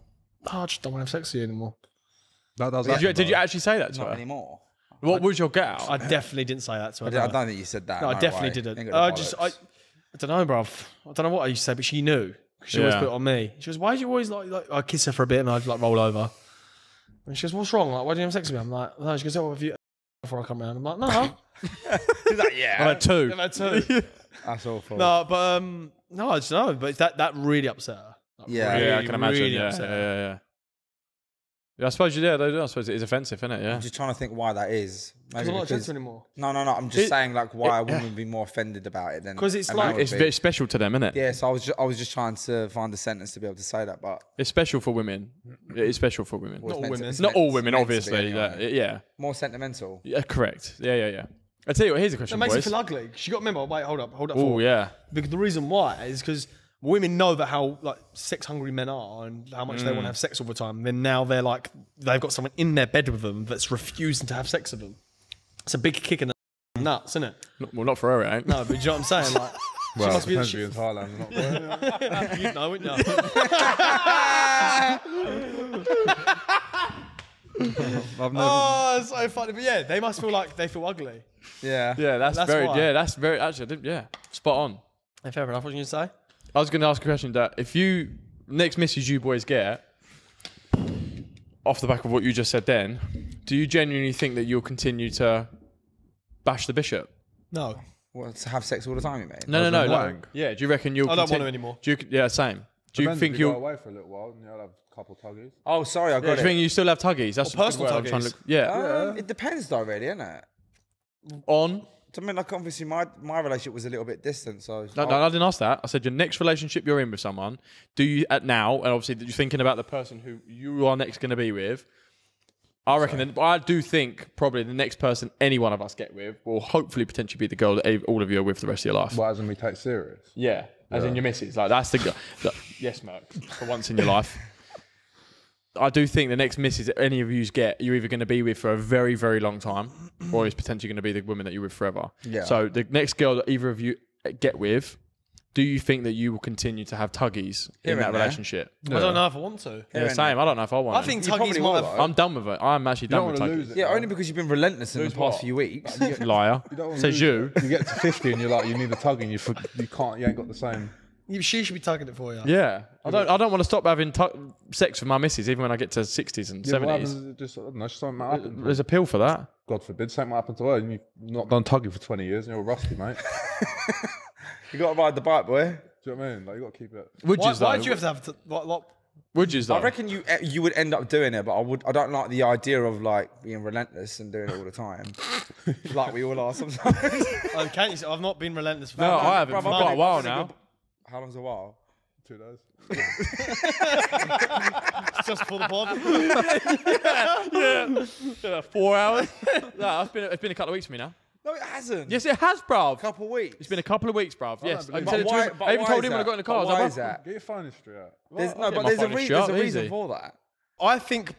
oh, I just don't want to have sex with you anymore.
That does
did you actually say that to
Not
her?
anymore.
What was your get out?
I definitely didn't say that to her.
I
no.
don't think you said that.
No, I definitely
way.
didn't.
Ain't got the
I
bollocks.
don't know, bruv. I don't know what I used to say, but she knew. She always
Yeah.
put it on me. She goes, why do you always like I'd kiss her for a bit and I'd like roll over. And she goes, what's wrong? Like, why do you have sex with me? I'm like, no. She goes, oh, have you before I come round? I'm like, no.
She's like, yeah.
I've had two.
I've had two.
That's awful.
No, but no, I just know. But that really upset her. Like,
Yeah.
Yeah, I
really,
can imagine.
really
Yeah,
upset her.
yeah. Yeah, I suppose you did. I suppose it is offensive, isn't it? Yeah.
I'm just trying to think why that is.
Because
Maybe
I'm not
because
attracted anymore.
no. I'm just
It-
saying like why a woman would be more offended about it than
'Cause it's
a
like-
man would
It's
be.
very special to them, isn't it?
Yeah, so I was just trying to find a sentence to be able to say that, but
It's special for women. It is special for women.
well, it's
all
meant to-
women.
it's
Not
meant-
all
it's
women,
meant to be
obviously.
anyway.
Yeah.
More sentimental.
Yeah, correct. Yeah. I tell you what. Here's a question,
That makes me
boys.
feel ugly. She got to remember. Wait, hold up.
Oh yeah.
Because the reason why is because women know that how like sex hungry men are and how much they want to have sex all the time. Then now they're like they've got someone in their bed with them that's refusing to have sex with them. It's a big kick in the nuts, isn't it?
Well, not for her, it ain't.
No, but do you know what I'm saying? Like,
Well,
must be-
depends if you're in Thailand or not.
you'd know, wouldn't you?
I've never.
Oh, it's so funny. But yeah, they must feel like they feel ugly.
Yeah.
Yeah, that's very.
why.
Yeah, that's very. Actually, I didn't, yeah, spot on.
Hey, fair enough. What were you going to say?
I was going to ask a question that if you next message you boys get off the back of what you just said, then do you genuinely think that you'll continue to bash the bishop?
No.
Well, to have sex all the time, you mean?
No.
wanting.
Like, yeah. Do you reckon you'll?
I don't want
continue-
to anymore.
Do you? Yeah, same. Do you
Depends
think
if you go
you'll?
away for a little while and you'll have a couple tuggies?
Oh, sorry, I
Do
got
you
it.
think you still have tuggies? That's
Or personal
the word I'm trying to
tuggies.
look. Yeah.
It depends though, really, isn't it?
On.
I mean, like obviously my relationship was a little bit distant, so
No, I didn't ask that. I said your next relationship you're in with someone. Do you at now, and obviously that you're thinking about the person who you are next going to be with. I reckon. I do think probably the next person any one of us get with will hopefully potentially be the girl that all of you are with for the rest of your life.
What, as in we take serious?
Yeah, as in your missus. Like that's the girl. Look, yes, Merc. For once in your life. I do think the next missus any of you get, you're either going to be with for a very, very long time, or it's potentially going to be the woman that you're with forever.
Yeah.
So the next girl that either of you get with, do you think that you will continue to have tuggies in that relationship?
I don't know if I want to.
Yeah, same. I don't know if I want
I think
You probably
tuggies
will,
might
though.
have...
I'm done with it. I'm actually done with tuggies.
Yeah, only because you've been relentless in the past few weeks.
Liar. Says you.
You get to 50 and you're like, you need a tug and you ain't got the same.
She should be tugging it for you.
Yeah. I don't want to stop having sex with my missus even when I get to 60s and 70s.
Just, I don't know, something might happen.
There's a pill for that.
God forbid, something might happen to her and you've not done tugging for 20 years and you're rusty, mate.
You got to ride the bike, boy.
Do you know what I mean? Like, you got to keep it.
Why do you have to have...
Would you though?
I reckon you would end up doing it, but I don't like the idea of like being relentless and doing it all the time, like we all are sometimes.
Can't you say, I've not been relentless for
No,
that.
I haven't for
Bruv,
quite a while now.
How long's a while?
2 days.
Just for the pod.
Yeah. 4 hours. No, it's been a couple of weeks for me now.
No, it hasn't.
Yes, it has, bruv.
Couple of weeks.
It's been a couple of weeks, bruv. Yes.
but
I even told him when I got in the car. I was
Why
like,
is that?
Get your phone history out.
There's, no,
I'll
but
get
there's
my
a,
phone
there's
shut,
a reason
easy.
for that.
I think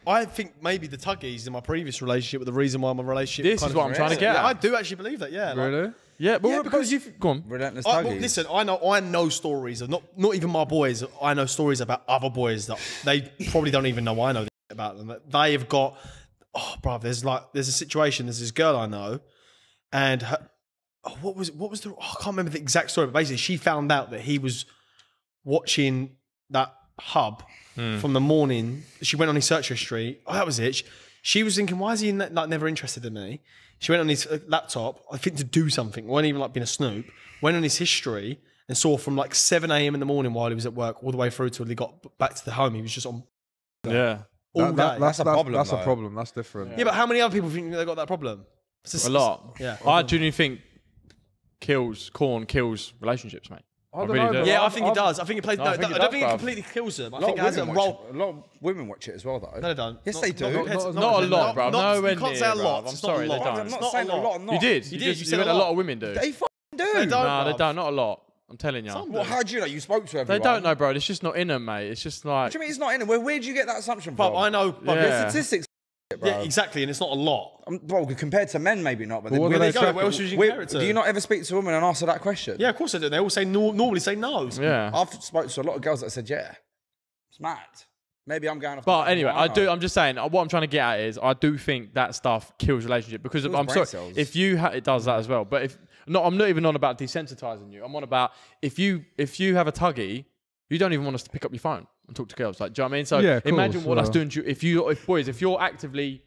maybe the tuggies in my previous relationship were the reason why my relationship...
This is what I'm trying to get
Yeah,
at.
I do actually believe that, yeah. Like,
Really?
Yeah, but
Yeah,
because you've gone.
Relentless
well,
tuggies.
listen, I know stories of not even my boys. I know stories about other boys that they probably don't even know I know about them. That they have got. Oh, bro, there's a situation. There's this girl I know, and her, what was the? I can't remember the exact story, but basically she found out that he was watching that hub from the morning. She went on his search history. Oh, that was it. She was thinking, why is he like never interested in me? She went on his laptop, I think to do something, wasn't even like being a snoop, went on his history and saw from like 7 a.m. in the morning while he was at work all the way through till he got back to the home. He was just on
Yeah.
all day.
That's a problem,
That's
though.
a problem. That's different.
Yeah, but how many other people think they got that problem?
A lot.
Yeah.
I genuinely think corn kills relationships, mate. I really do.
Yeah, I think it does. I think it plays.
No,
No,
I think it
I don't
does,
think it
bruv.
completely kills them. I
A lot
think it
of
has a
women
role.
watch it. A lot of women watch it as well, though.
No, they don't.
Yes, they do.
Not a lot, bro. Nowhere
You can't
near,
say a
bruv.
lot.
I'm
It's
sorry,
not
they
a lot.
don't.
I'm
It's
not
not
saying
a lot.
You did.
You
You
did.
just
You
you
said
went
a
a
lot.
lot of women do.
They fucking do.
They don't.
Nah, they
bruv.
don't. Not a lot. I'm telling you.
Some
Well, how do you know? You spoke to everyone.
They don't know, bro. It's just not in them, mate. It's just like.
What do you mean it's not in it? Where do you get that assumption
But
from?
I know. But
Yeah.
The statistics, bro.
yeah, exactly, and it's not a lot.
Well, compared to men, maybe not. But
Well, what
women-
do they
There you go. What else would you compare it to?
do you not ever speak to a woman and ask her that question?
Yeah, of course I do. They all say normally say no.
Yeah.
I've spoke to a lot of girls that said, yeah. It's mad. Maybe I'm going off.
But anyway,
I know.
I'm just saying. What I'm trying to get at is, I do think that stuff kills relationship because
Kills
I'm
brain
sorry.
cells.
If you it does that as well. But I'm not even on about desensitizing you. I'm on about if you have a tuggy, you don't even want us to pick up your phone and talk to girls. Like, do you know what I mean? So
Yeah, of
imagine
course,
what that's
yeah.
doing to you. If you're actively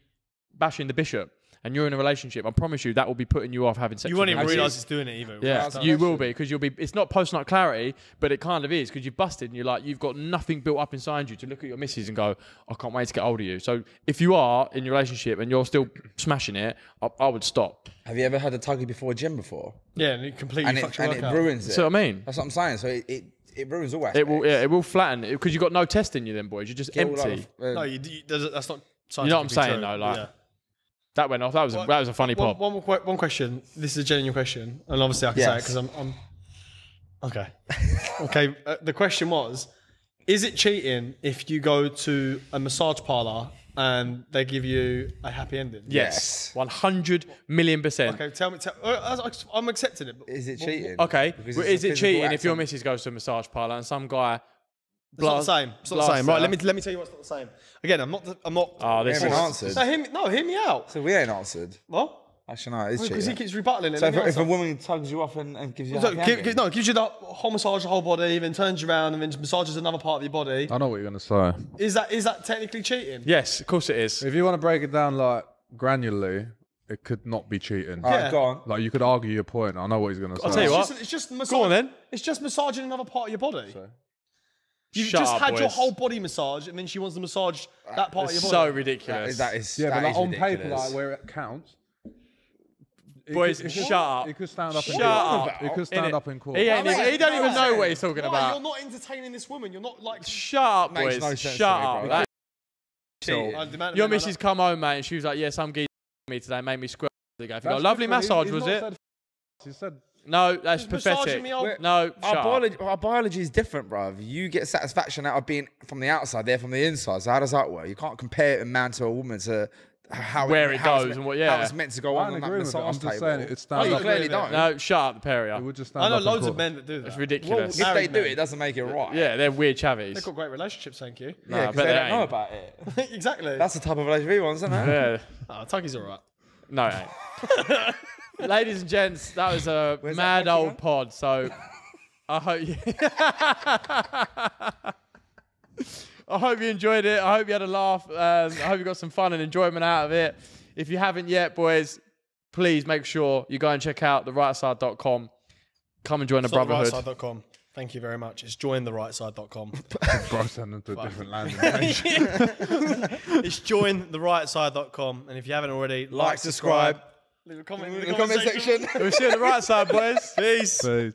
bashing the bishop and you're in a relationship, I promise you that will be putting you off having sex.
You won't
with
even
him.
realise it's doing it either.
Yeah,
That's
you
true.
will be because you'll be. It's not post-nut clarity, but it kind of is because you've busted and you've got nothing built up inside you to look at your missus and go, I can't wait to get hold of you. So if you are in your relationship and you're still smashing it, I would stop.
Have you ever had a tuggy before a gym before?
Yeah, and it completely
And
fucks your
it
workout.
ruins it.
See what I mean?
That's what I'm saying. So it ruins all aspects.
It will. Yeah, it will flatten it because you've got no test in you. Then boys, you're just
Get all
empty.
out of,
No, that's not.
You know what I'm saying
true.
though? Like
Yeah.
that went off. That was a funny pop.
One question. This is a genuine question, and obviously I can say it
Yes.
because I'm. Okay. Okay. The question was: is it cheating if you go to a massage parlor and they give you a happy ending?
Yes, 100 million %.
Okay. Tell me. I'm accepting it. But
is it cheating?
Okay,
Because
well,
it's
is
a
it
physical
cheating
act
if your
on-
missus goes to a massage parlor and some guy?
It's not the same. It's not the same. Right. Let me tell you what's not the same. Again, I'm not.
Oh, this
We
is.
haven't answered.
So hear me out.
So we ain't answered.
What?
Actually, no, it is
Because he
cheating.
keeps rebuttaling it.
So
Let me
if
answer.
a woman tugs you off and gives you a
So,
happy ending?
no, it gives you the whole massage, the whole body, then turns you around and then massages another part of your body.
I know what you're going to say.
Is that technically cheating?
Yes, of course it is.
If you want to break it down like granularly, it could not be cheating.
All right,
Yeah.
go on.
Like you could argue your point. I know what he's going to say.
I'll tell you what.
It's just massage.
Go on then.
It's just massaging another part of your body. You've
Shut
just
up,
had your
boys.
whole body massage, and then she wants to massage that part of your
It's
body.
so ridiculous.
That is
Yeah,
that
but like
is
on paper,
ridiculous.
like where it counts. it
Boys,
could- it
shut
could-
up.
It could stand up in
Shut
court.
up.
It could stand
Innit?
up in court.
He don't even know what he's talking
Why?
about.
You're not entertaining this woman. You're not like.
Shut up,
Makes
boys.
no sense to
Shut
me,
up.
bro.
That-
Cheating.
Your missus come home, mate, and she was like, "Yeah, some geezer me today, made me squirt." If you go, lovely massage, was it?
He said
No, that's
Just massaging
pathetic.
me old-
No, shut up.
Our biology is different, bruv. You get satisfaction out of being from the outside, they're from the inside. So how does that work? You can't compare a man to a woman to how
Where it
how it's
goes and what-
how
yeah.
it's meant to go
I
on
don't
that
agree with it. I'm
massage
just
table.
saying it
Oh,
stands
you
up in
clearly
court.
don't.
No, shut up, the
It
Perrier.
would just stand
I know
up in
loads of
court.
men that do that.
It's ridiculous.
If they
Married
do
men.
it doesn't make it right.
Yeah, they're weird
They've
chavies.
got great relationships, thank you.
No,
Yeah,
I
because
bet
they
they
don't know
ain't.
about it.
Exactly.
That's the type of relationship he wants, isn't it?
Yeah.
Oh, Tuggy's all right.
No, it ain't. Ladies and gents, that was a
Where's
mad
that
old
from?
pod. So I hope you. I hope you enjoyed it. I hope you had a laugh. I hope you got some fun and enjoyment out of it. If you haven't yet, boys, please make sure you go and check out therightside.com. Come and join the brotherhood.
Rightside.com. Thank you very much. It's jointherightside.com.
Bro, send them to a different landing page.
It's jointherightside.com. And if you haven't already,
Like, subscribe.
leave a comment
In the comment section.
We'll see you on the right side, boys.
Peace.
Peace.